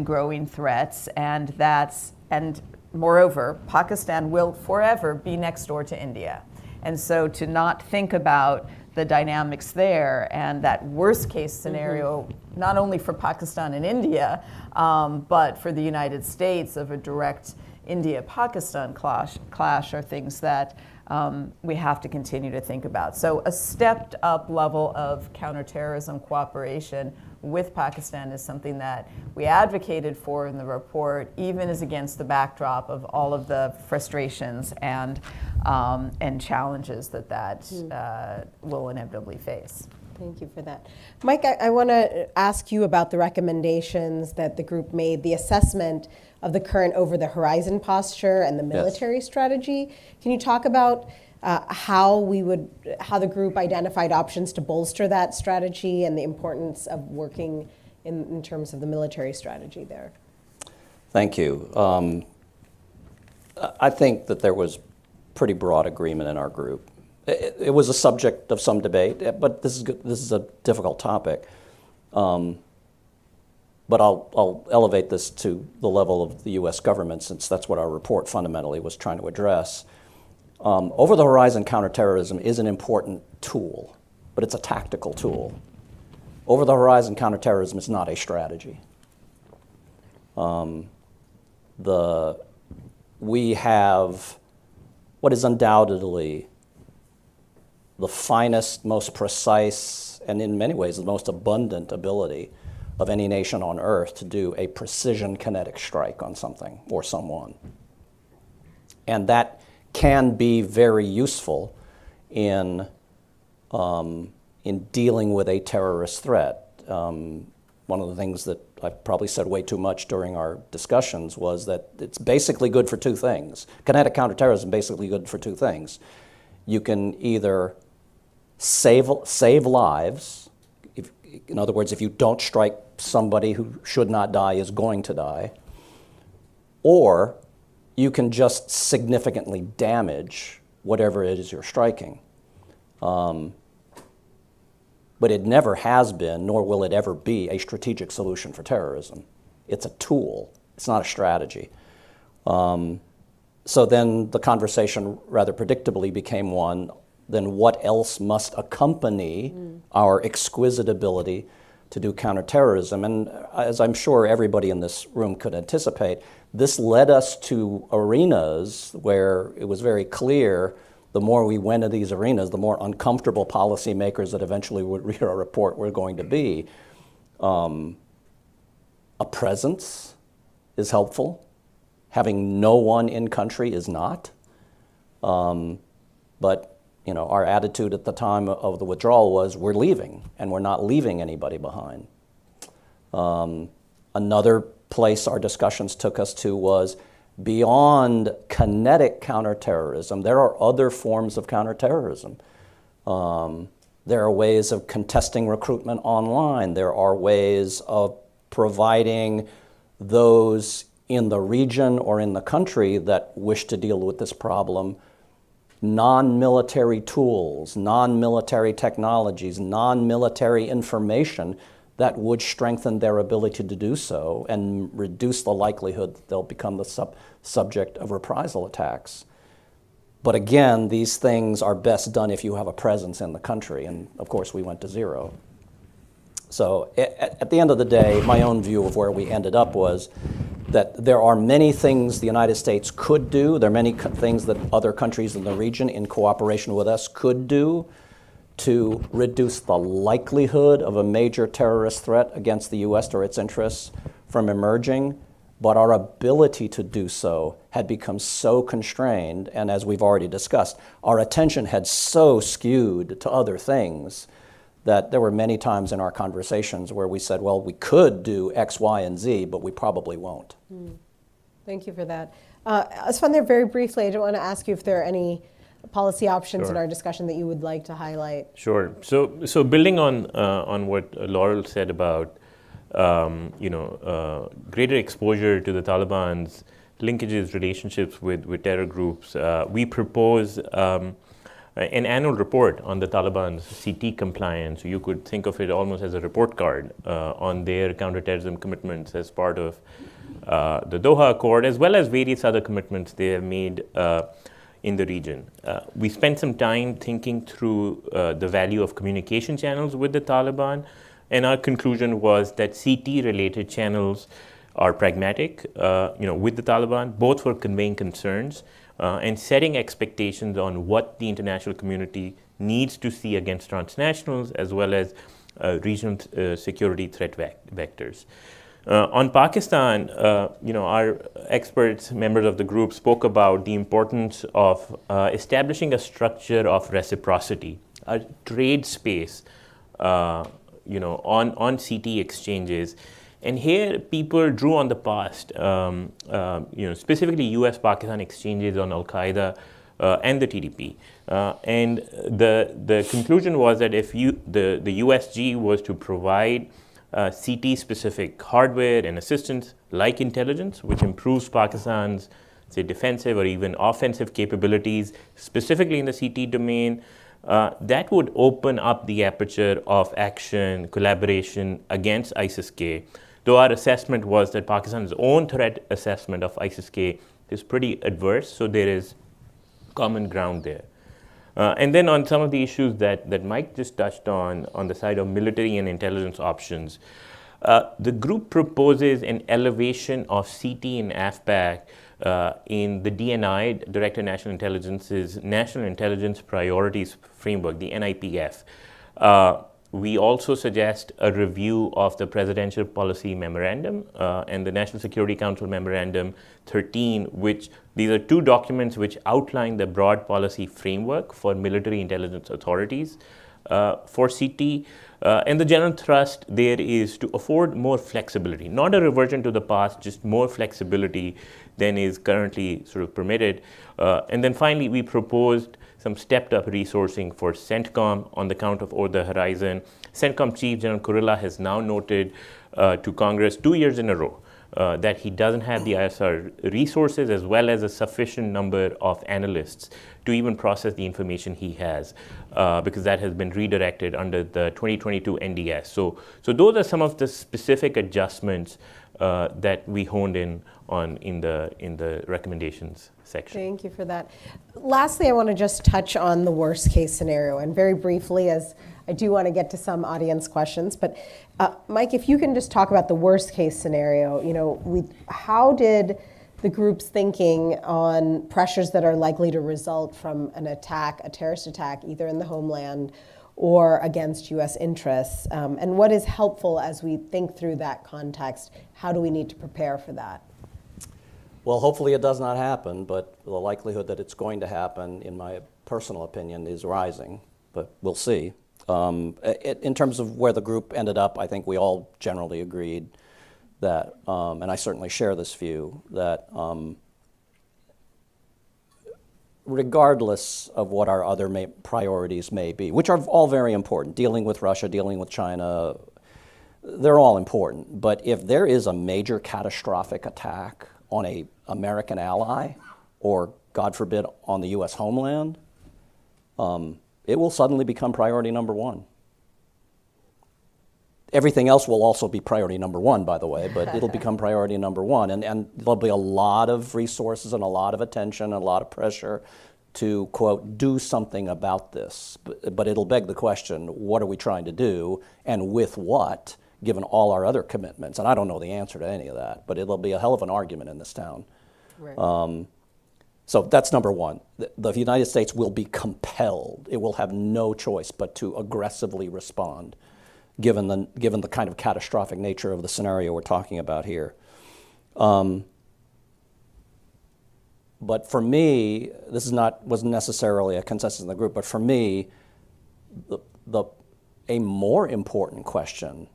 growing threats, and moreover, Pakistan will forever be next door to India. And so to not think about the dynamics there and that worst case scenario, not only for Pakistan and India, but for the United States of a direct India-Pakistan clash are things that we have to continue to think about. So a stepped up level of counterterrorism cooperation with Pakistan is something that we advocated for in the report, even as against the backdrop of all of the frustrations and challenges that will inevitably face. Thank you for that. Mike, I want to ask you about the recommendations that the group made, the assessment of the current over-the-horizon posture and the military strategy. Can you talk about how the group identified options to bolster that strategy and the importance of working in terms of the military strategy there? Thank you. I think that there was pretty broad agreement in our group. It was a subject of some debate, but this is a difficult topic. But I'll elevate this to the level of the U.S. government, since that's what our report fundamentally was trying to address. Over-the-horizon counterterrorism is an important tool, but it's a tactical tool. Over-the-horizon counterterrorism is not a strategy. We have what is undoubtedly the finest, most precise, and in many ways the most abundant ability of any nation on earth to do a precision kinetic strike on something or someone. And that can be very useful in dealing with a terrorist threat. One of the things that I probably said way too much during our discussions was that it's basically good for two things. Kinetic counterterrorism is basically good for two things. You can either save lives. In other words, if you don't strike somebody who should not die is going to die, or you can just significantly damage whatever it is you're striking. But it never has been, nor will it ever be, a strategic solution for terrorism. It's a tool. It's not a strategy. So then the conversation rather predictably became one, then what else must accompany our exquisite ability to do counterterrorism? And as I'm sure everybody in this room could anticipate, this led us to arenas where it was very clear the more we went to these arenas, the more uncomfortable policymakers that eventually would read our report were going to be. A presence is helpful. Having no one in country is not. But our attitude at the time of the withdrawal was we're leaving, and we're not leaving anybody behind. Another place our discussions took us to was beyond kinetic counterterrorism, there are other forms of counterterrorism. There are ways of contesting recruitment online. There are ways of providing those in the region or in the country that wish to deal with this problem non-military tools, non-military technologies, non-military information that would strengthen their ability to do so and reduce the likelihood that they'll become the subject of reprisal attacks. But again, these things are best done if you have a presence in the country, and of course we went to zero. So at the end of the day, my own view of where we ended up was that there are many things the United States could do. There are many things that other countries in the region in cooperation with us could do to reduce the likelihood of a major terrorist threat against the U.S. or its interests from emerging. But our ability to do so had become so constrained, and as we've already discussed, our attention had so skewed to other things that there were many times in our conversations where we said, well, we could do X, Y, and Z, but we probably won't. Thank you for that. Asfandyar, very briefly, I want to ask you if there are any policy options in Sure. our discussion that you would like to highlight. Sure. So building on what Laurel said about greater exposure to the Taliban's linkages, relationships with terror groups, we propose an annual report on the Taliban's CT compliance. You could think of it almost as a report card on their counterterrorism commitments as part of the Doha Accord, as well as various other commitments they have made in the region. We spent some time thinking through the value of communication channels with the Taliban, and our conclusion was that CT-related channels are pragmatic, with the Taliban, both for conveying concerns and setting expectations on what the international community needs to see against transnationals, as well as regional security threat vectors. On Pakistan, our experts, members of the group, spoke about the importance of establishing a structure of reciprocity, a trade space, on CT exchanges. And here, people drew on the past, specifically U.S.-Pakistan exchanges on Al-Qaeda and the TDP. And the conclusion was that if the USG was to provide CT-specific hardware and assistance like intelligence, which improves Pakistan's, say, defensive or even offensive capabilities, specifically in the CT domain, that would open up the aperture of action, collaboration against ISIS-K. Though our assessment was that Pakistan's own threat assessment of ISIS-K is pretty adverse, so there is common ground there. And then on some of the issues that Mike just touched on the side of military and intelligence options, the group proposes an elevation of CT and AFPAC in the DNI, Director of National Intelligence's National Intelligence Priorities Framework, the NIPF. We also suggest a review of the Presidential Policy Memorandum and the National Security Council Memorandum 13, which these are two documents which outline the broad policy framework for military intelligence authorities for CT. And the general thrust there is to afford more flexibility, not a reversion to the past, just more flexibility than is currently sort of permitted. And then finally, we proposed some stepped up resourcing for CENTCOM on the count of Over the Horizon. CENTCOM Chief General Kurilla has now noted to Congress 2 years in a row that he doesn't have the ISR resources as well as a sufficient number of analysts to even process the information he has, because that has been redirected under the 2022 NDS. So those are some of the specific adjustments that we honed in on in the recommendations section. Thank you for that. Lastly, I want to just touch on the worst case scenario, and very briefly, as I do want to get to some audience questions, but Mike, if you can just talk about the worst case scenario, how did the group's thinking on pressures that are likely to result from an attack, a terrorist attack, either in the homeland or against U.S. interests, and what is helpful as we think through that context? How do we need to prepare for that? Well, hopefully it does not happen, but the likelihood that it's going to happen, in my personal opinion, is rising, but we'll see. In terms of where the group ended up, I think we all generally agreed that, and I certainly share this view, that regardless of what our other priorities may be, which are all very important, dealing with Russia, dealing with China, they're all important. But if there is a major catastrophic attack on an American ally, or God forbid, on the U.S. homeland, it will suddenly become priority number one. Everything else will also be priority number one, by the way, but it'll become priority number one. And there'll be a lot of resources and a lot of attention and a lot of pressure to, quote, do something about this. But it'll beg the question, what are we trying to do, and with what, given all our other commitments? And I don't know the answer to any of that, but it'll be a hell of an argument in this town. Right. So that's number one. The United States will be compelled. It will have no choice but to aggressively respond, given the kind of catastrophic nature of the scenario we're talking about here. But for me, this wasn't necessarily a consensus in the group, but for me, a more important question,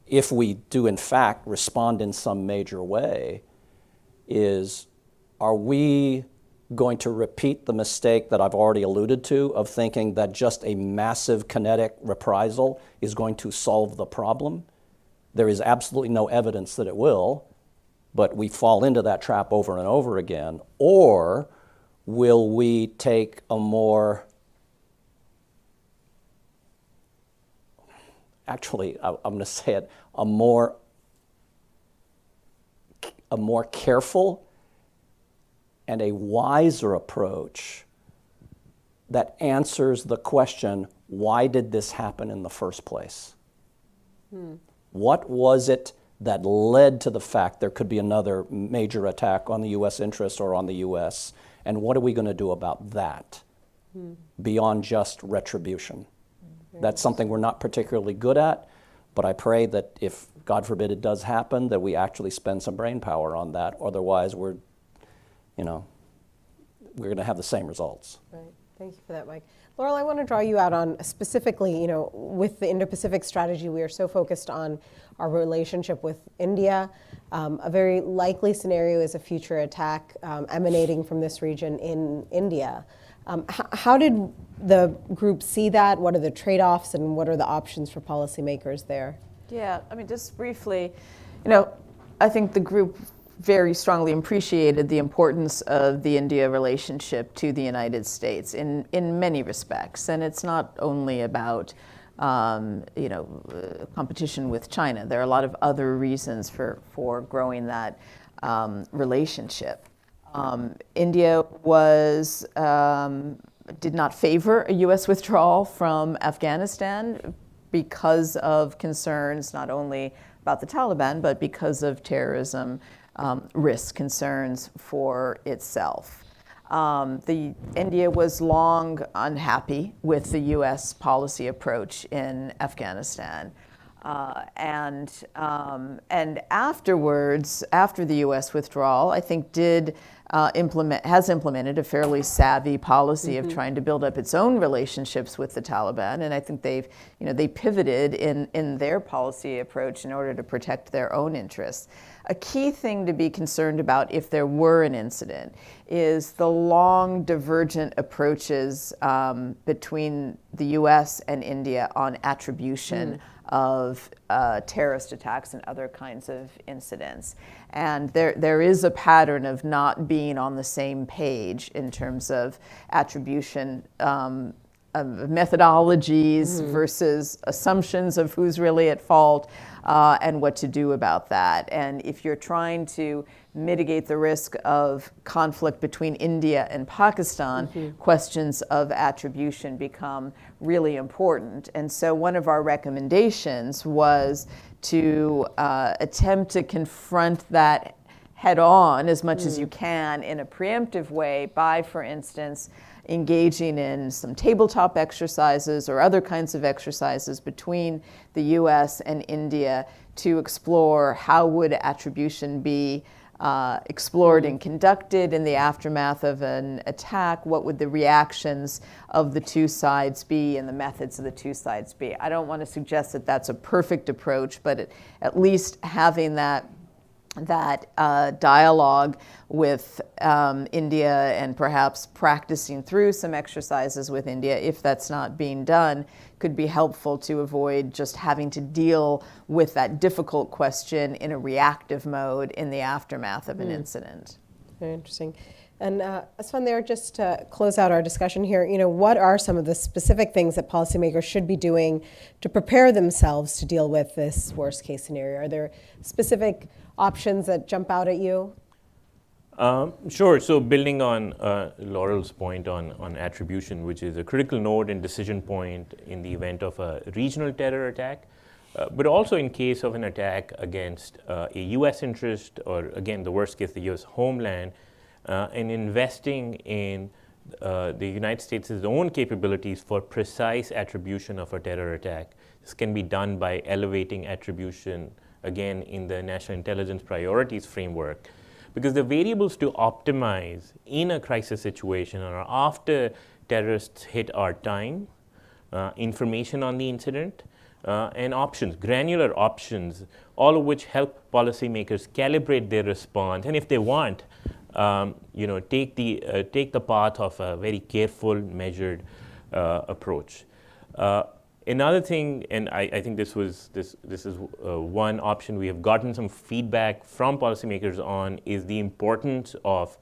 if we do in fact respond in some major way, is are we going to repeat the mistake that I've already alluded to of thinking that just a massive kinetic reprisal is going to solve the problem? There is absolutely no evidence that it will, but we fall into that trap over and over again. Or will we take a more, actually, I'm going to say it, a more careful and a wiser approach that answers the question, why did this happen in the first place? What was it that led to the fact there could be another major attack on the U.S. interest or on the U.S., and what are we going to do about that beyond just retribution? That's something we're not particularly good at, but I pray that if, God forbid, it does happen, that we actually spend some brain power on that. Otherwise, we're going to have the same results. Right. Thank you for that, Mike. Laurel, I want to draw you out on specifically, with the Indo-Pacific strategy, we are so focused on our relationship with India. A very likely scenario is a future attack emanating from this region in India. How did the group see that? What are the trade-offs and what are the options for policymakers there? Yeah, just briefly, I think the group very strongly appreciated the importance of the India relationship to the United States in many respects. And it's not only about competition with China. There are a lot of other reasons for growing that relationship. India did not favor a U.S. withdrawal from Afghanistan because of concerns not only about the Taliban, but because of terrorism risk concerns for itself. India was long unhappy with the U.S. policy approach in Afghanistan. And afterwards, after the U.S. withdrawal, I think has implemented a fairly savvy policy of trying to build up its own relationships with the Taliban. And I think they pivoted in their policy approach in order to protect their own interests. A key thing to be concerned about if there were an incident is the long divergent approaches between the U.S. and India on attribution of terrorist attacks and other kinds of incidents. And there is a pattern of not being on the same page in terms of attribution of methodologies versus assumptions of who's really at fault and what to do about that. And if you're trying to mitigate the risk of conflict between India and Pakistan, questions of attribution become really important. And so one of our recommendations was to attempt to confront that head on as much as you can in a preemptive way by, for instance, engaging in some tabletop exercises or other kinds of exercises between the US and India to explore how would attribution be explored and conducted in the aftermath of an attack. What would the reactions of the two sides be and the methods of the two sides be? I don't want to suggest that that's a perfect approach, but at least having that dialogue with India and perhaps practicing through some exercises with India, if that's not being done, could be helpful to avoid just having to deal with that difficult question in a reactive mode in the aftermath of an incident. Very interesting. And Asfandyar, just to close out our discussion here, what are some of the specific things that policymakers should be doing to prepare themselves to deal with this worst case scenario? Are there specific options that jump out at you? Sure. So building on Laurel's point on attribution, which is a critical node and decision point in the event of a regional terror attack, but also in case of an attack against a U.S. interest or, again, the worst case, the U.S. homeland, and investing in the United States' own capabilities for precise attribution of a terror attack. This can be done by elevating attribution, again, in the National Intelligence Priorities Framework. Because the variables to optimize in a crisis situation are after terrorists hit our time, information on the incident, and options, granular options, all of which help policymakers calibrate their response. And if they want, take the path of a very careful, measured approach. Another thing, and I think this is one option we have gotten some feedback from policymakers on, is the importance of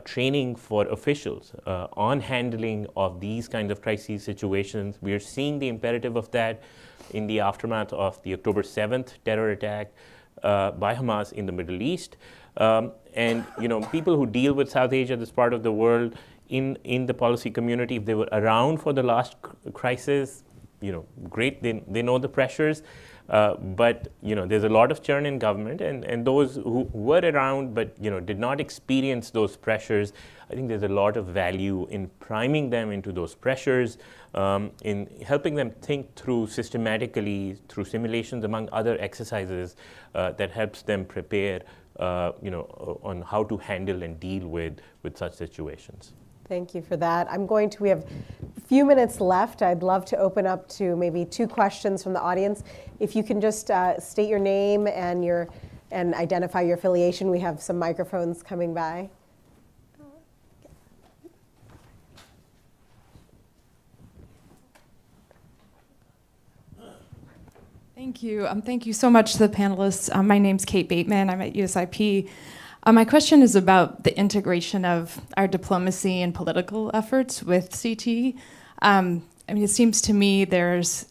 training for officials on handling of these kinds of crisis situations. We are seeing the imperative of that in the aftermath of the October 7th terror attack by Hamas in the Middle East. And people who deal with South Asia, this part of the world, in the policy community, if they were around for the last crisis, great, they know the pressures. But there's a lot of churn in government, and those who were around but did not experience those pressures, I think there's a lot of value in priming them into those pressures, in helping them think through systematically through simulations among other exercises that helps them prepare on how to handle and deal with such situations. Thank you for that. We have a few minutes left. I'd love to open up to maybe 2 questions from the audience. If you can just state your name and identify your affiliation. We have some microphones coming by. Thank you. Thank you so much to the panelists. My name's Kate Bateman. I'm at USIP. My question is about the integration of our diplomacy and political efforts with CT. It seems to me there's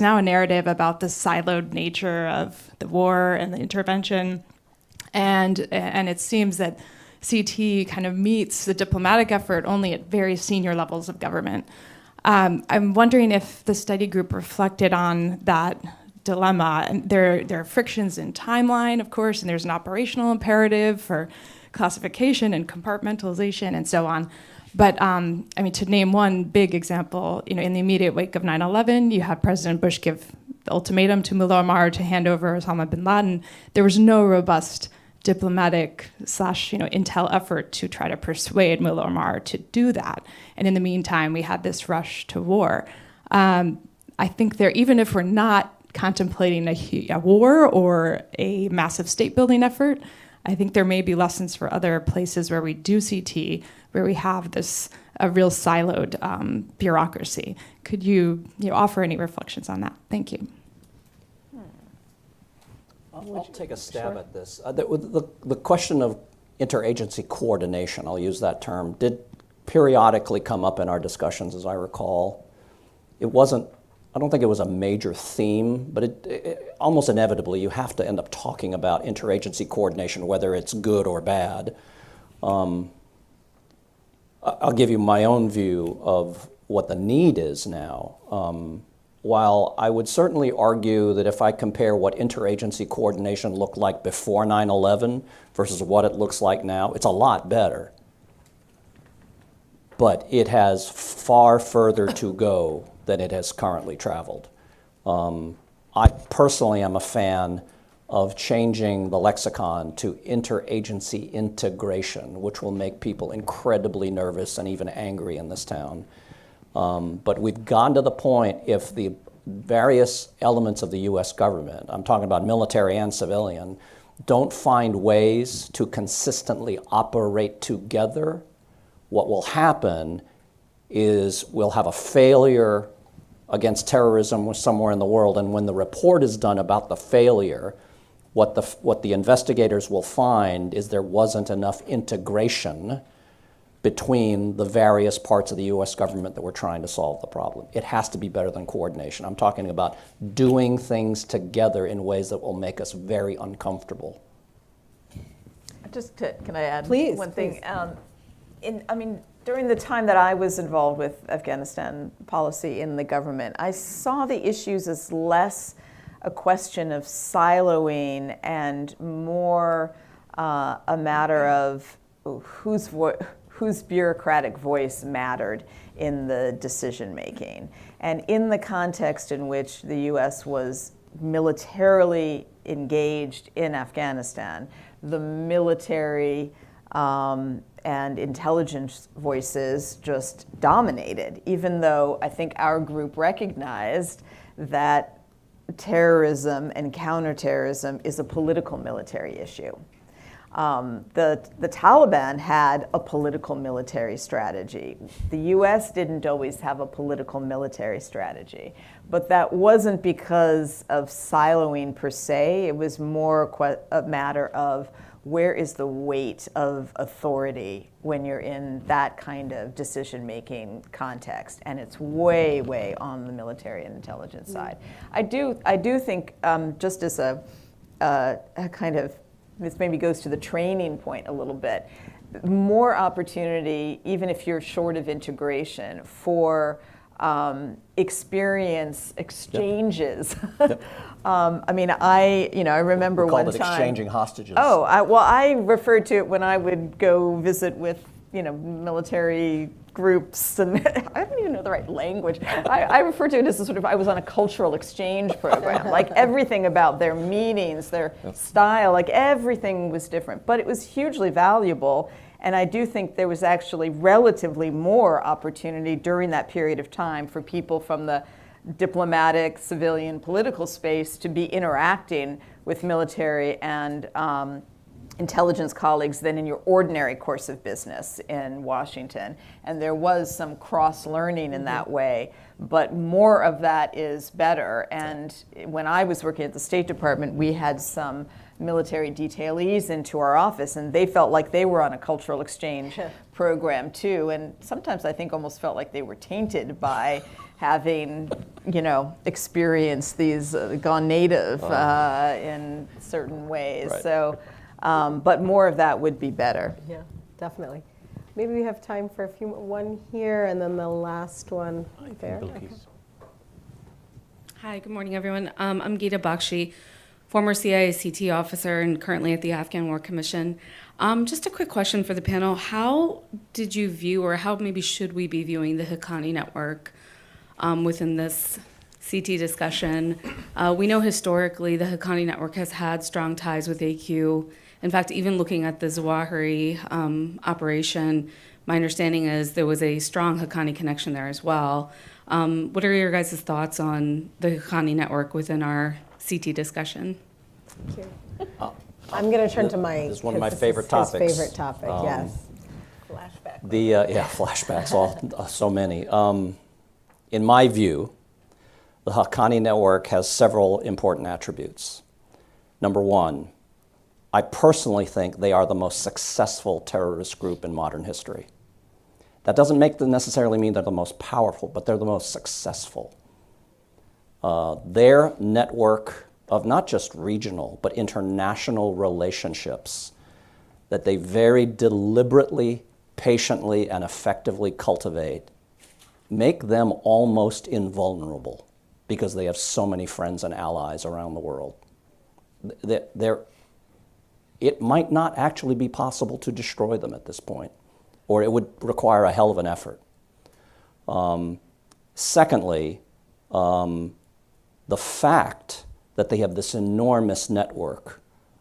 now a narrative about the siloed nature of the war and the intervention, and it seems that CT kind of meets the diplomatic effort only at very senior levels of government. I'm wondering if the study group reflected on that dilemma. And there are frictions in timeline, of course, and there's an operational imperative for classification and compartmentalization and so on. But to name one big example, in the immediate wake of 9/11, you had President Bush give the ultimatum to Mullah Omar to hand over Osama bin Laden. There was no robust diplomatic / intel effort to try to persuade Mullah Omar to do that. And in the meantime, we had this rush to war. I think even if we're not contemplating a war or a massive state-building effort, I think there may be lessons for other places where we do CT, where we have a real siloed bureaucracy. Could you offer any reflections on that? Thank you. I'll take a stab at this. The question of interagency coordination, I'll use that term, did periodically come up in our discussions, as I recall. I don't think it was a major theme, but it almost inevitably you have to end up talking about interagency coordination, whether it's good or bad. I'll give you my own view of what the need is now. While I would certainly argue that if I compare what interagency coordination looked like before 9/11 versus what it looks like now, it's a lot better. But it has far further to go than it has currently traveled. I personally am a fan of changing the lexicon to interagency integration, which will make people incredibly nervous and even angry in this town. But we've gone to the point, if the various elements of the US government, I'm talking about military and civilian, don't find ways to consistently operate together, what will happen is we'll have a failure against terrorism somewhere in the world, and when the report is done about the failure, what the investigators will find is there wasn't enough integration between the various parts of the US government that were trying to solve the problem. It has to be better than coordination. I'm talking about doing things together in ways that will make us very uncomfortable. Can I add Please, one thing? please. During the time that I was involved with Afghanistan policy in the government, I saw the issues as less a question of siloing and more a matter of whose bureaucratic voice mattered in the decision making. And in the context in which the US was militarily engaged in Afghanistan, the military and intelligence voices just dominated, even though I think our group recognized that terrorism and counterterrorism is a political military issue. The Taliban had a political military strategy. The US didn't always have a political military strategy, but that wasn't because of siloing per se. It was more a matter of where is the weight of authority when you're in that kind of decision-making context, and it's way, way on the military and intelligence side. I do think, just as a kind of, this maybe goes to the training point a little bit, more opportunity, even if you're short of integration, for experience exchanges. Yep. I mean, I remember one time. Exchanging hostages. Oh, I referred to it when I would go visit with, military groups, and I don't even know the right language. I refer to it as a sort of, I was on a cultural exchange program. Like everything about their meetings, their style, like everything was different. But it was hugely valuable. And I do think there was actually relatively more opportunity during that period of time for people from the diplomatic, civilian, political space to be interacting with military and intelligence colleagues than in your ordinary course of business in Washington. And there was some cross-learning in that way, but more of that is better. And when I was working at the State Department, we had some military detailees into our office, and they felt like they were on a cultural exchange program too. And sometimes I think almost felt like they were tainted by having, experienced these, gone native in certain ways. Right. So, but more of that would be better. Yeah, definitely. Maybe we have time for one here, and then the last one there. Okay. Hi, good morning, everyone. I'm Geeta Bakshi, former CIA CT officer and currently at the Afghan War Commission. Just a quick question for the panel. How did you view, or how maybe should we be viewing the Haqqani network within this CT discussion? We know historically the Haqqani network has had strong ties with AQ. In fact, even looking at the Zawahiri operation, my understanding is there was a strong Haqqani connection there as well. What are your guys' thoughts on the Haqqani network within our CT discussion? Thank you. I'm going to turn to Mike. This is one of my favorite topics. His favorite topic, yes. Flashback. Flashbacks, so many. In my view, the Haqqani network has several important attributes. Number one, I personally think they are the most successful terrorist group in modern history. That doesn't necessarily mean they're the most powerful, but they're the most successful. Their network of not just regional, but international relationships that they very deliberately, patiently, and effectively cultivate make them almost invulnerable because they have so many friends and allies around the world. It might not actually be possible to destroy them at this point, or it would require a hell of an effort. Secondly, the fact that they have this enormous network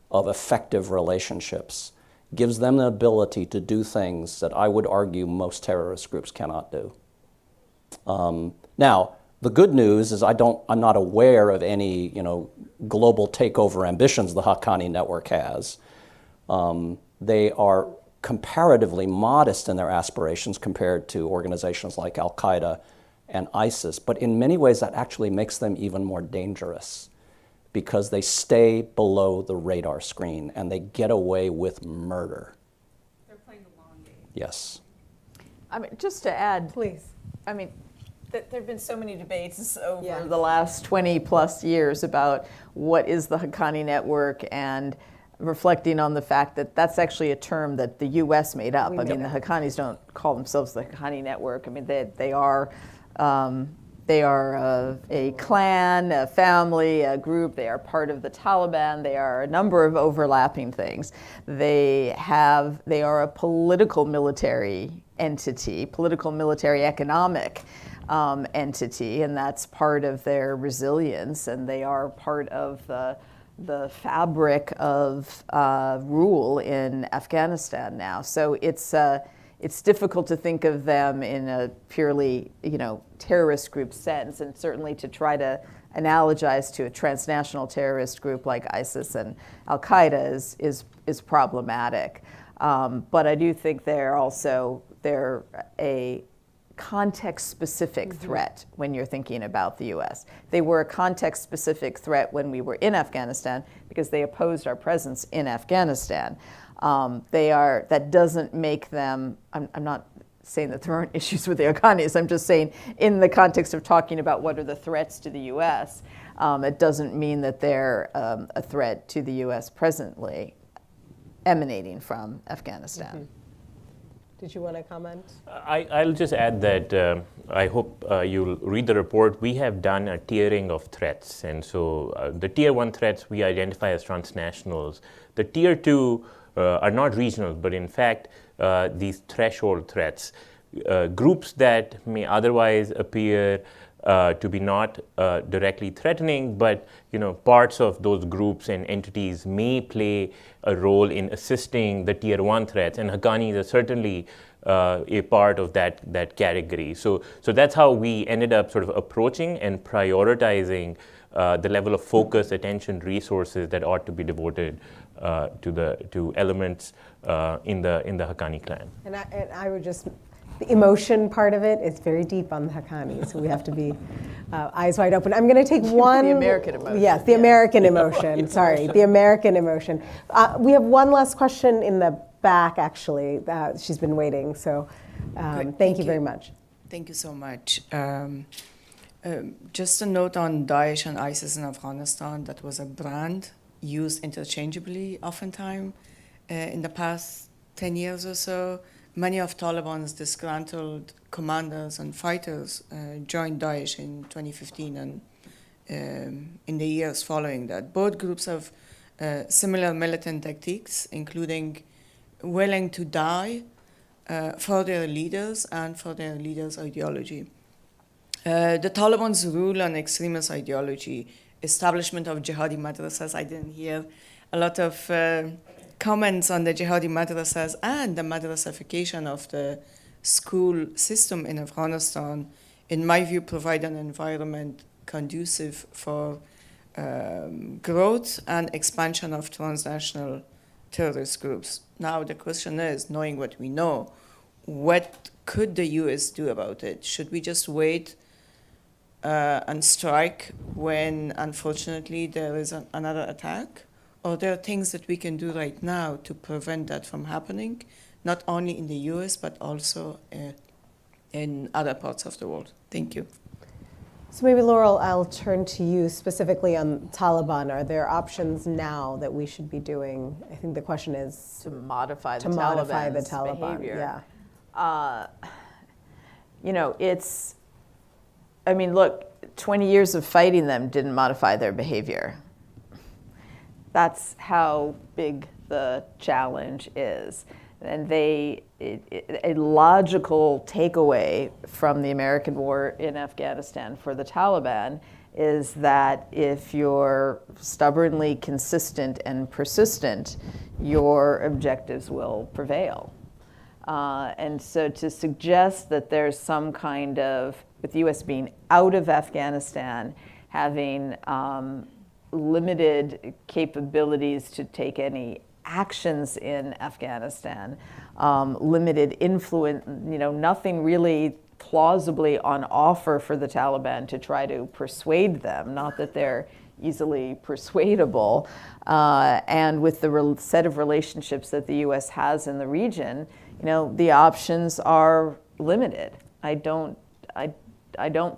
of effective relationships gives them the ability to do things that I would argue most terrorist groups cannot do. Now, the good news is I'm not aware of any global takeover ambitions the Haqqani network has. They are comparatively modest in their aspirations compared to organizations like Al-Qaeda and ISIS, but in many ways that actually makes them even more dangerous because they stay below the radar screen and they get away with murder. They're playing the long game. Yes. I mean, just to add, Please. I mean, there have been so many debates over the last 20 plus years about what is the Haqqani network, and reflecting on the fact that that's actually a term that the U.S. made up. I mean, the Haqqanis don't call themselves the Haqqani network. I mean, they are a clan, a family, a group. They are part of the Taliban. They are a number of overlapping things. They are a political military entity, political military economic entity, and that's part of their resilience, and they are part of the fabric of rule in Afghanistan now. So it's difficult to think of them in a purely terrorist group sense, and certainly to try to analogized to a transnational terrorist group like ISIS and Al-Qaeda is problematic. But I do think they're a context-specific threat when you're thinking about the U.S. They were a context-specific threat when we were in Afghanistan because they opposed our presence in Afghanistan. That doesn't make them, I'm not saying that there aren't issues with the Afghanis, I'm just saying in the context of talking about what are the threats to the U.S., it doesn't mean that they're a threat to the U.S. presently emanating from Afghanistan. Mm-hmm. Did you want to comment? I'll just add that I hope you'll read the report. We have done a tiering of threats. And so the tier 1 threats we identify as transnationals. The tier 2 are not regional, but in fact, these threshold threats. Groups that may otherwise appear to be not directly threatening, but parts of those groups and entities may play a role in assisting the tier 1 threats, and Haqqanis are certainly a part of that category. So that's how we ended up sort of approaching and prioritizing the level of focus, attention, resources that ought to be devoted to elements in the Haqqani clan. And I would just. The emotion part of it is very deep on the Haqqani, so we have to be eyes wide open. I'm going to take one. The American emotion. Yes, the American emotion. Sorry, the American emotion. We have one last question in the back, actually. She's been waiting, so thank you very much. Thank you so much. Just a note on Daesh and ISIS in Afghanistan, that was a brand used interchangeably oftentimes in the past 10 years or so. Many of Taliban's disgruntled commanders and fighters joined Daesh in 2015 and in the years following that. Both groups have similar militant tactics, including willing to die for their leaders and for their leaders' ideology. The Taliban's rule on extremist ideology, establishment of jihadi madrasas, I didn't hear a lot of comments on the jihadi madrasas and the madrasification of the school system in Afghanistan, in my view, provide an environment conducive for growth and expansion of transnational terrorist groups. Now the question is, knowing what we know, what could the US do about it? Should we just wait and strike when, unfortunately, there is another attack? Or there are things that we can do right now to prevent that from happening, not only in the US, but also in other parts of the world? Thank you. So maybe, Laurel, I'll turn to you specifically on Taliban. Are there options now that we should be doing? I think the question is To modify the Taliban behavior. Yeah. Look, 20 years of fighting them didn't modify their behavior. That's how big the challenge is. And a logical takeaway from the American war in Afghanistan for the Taliban is that if you're stubbornly consistent and persistent, your objectives will prevail. And so to suggest that there's some kind of, with the US being out of Afghanistan, having limited capabilities to take any actions in Afghanistan, limited influence, nothing really plausibly on offer for the Taliban to try to persuade them, not that they're easily persuadable, and with the set of relationships that the US has in the region, the options are limited. I don't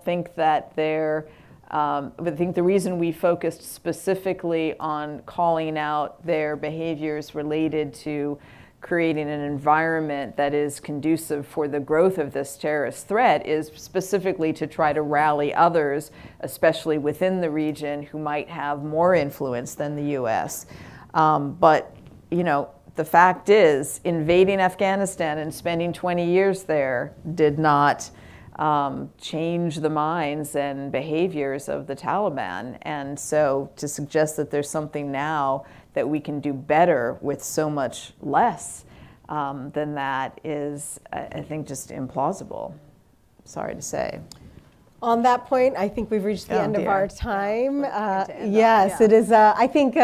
think that they're but I think the reason we focused specifically on calling out their behaviors related to creating an environment that is conducive for the growth of this terrorist threat is specifically to try to rally others, especially within the region, who might have more influence than the US. But the fact is, invading Afghanistan and spending 20 years there did not change the minds and behaviors of the Taliban. And so to suggest that there's something now that we can do better with so much less than that is, I think, just implausible. Sorry to say. On that point, I think we've reached the end of our time. Yes, it is. I think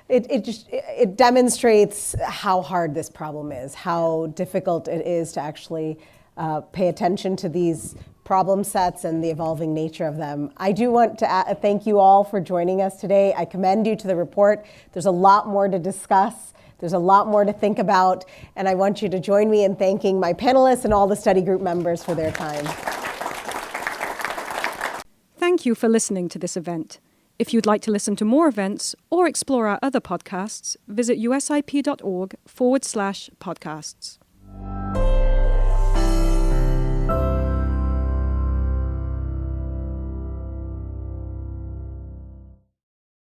it demonstrates how hard this problem is, how difficult it is to actually pay attention to these problem sets and the evolving nature of them. I do want to thank you all for joining us today. I commend you to the report. There's a lot more to discuss. There's a lot more to think about, and I want you to join me in thanking my panelists and all the study group members for their time. Thank you for listening to this event. If you'd like to listen to more events or explore our other podcasts, visit usip.org/podcasts.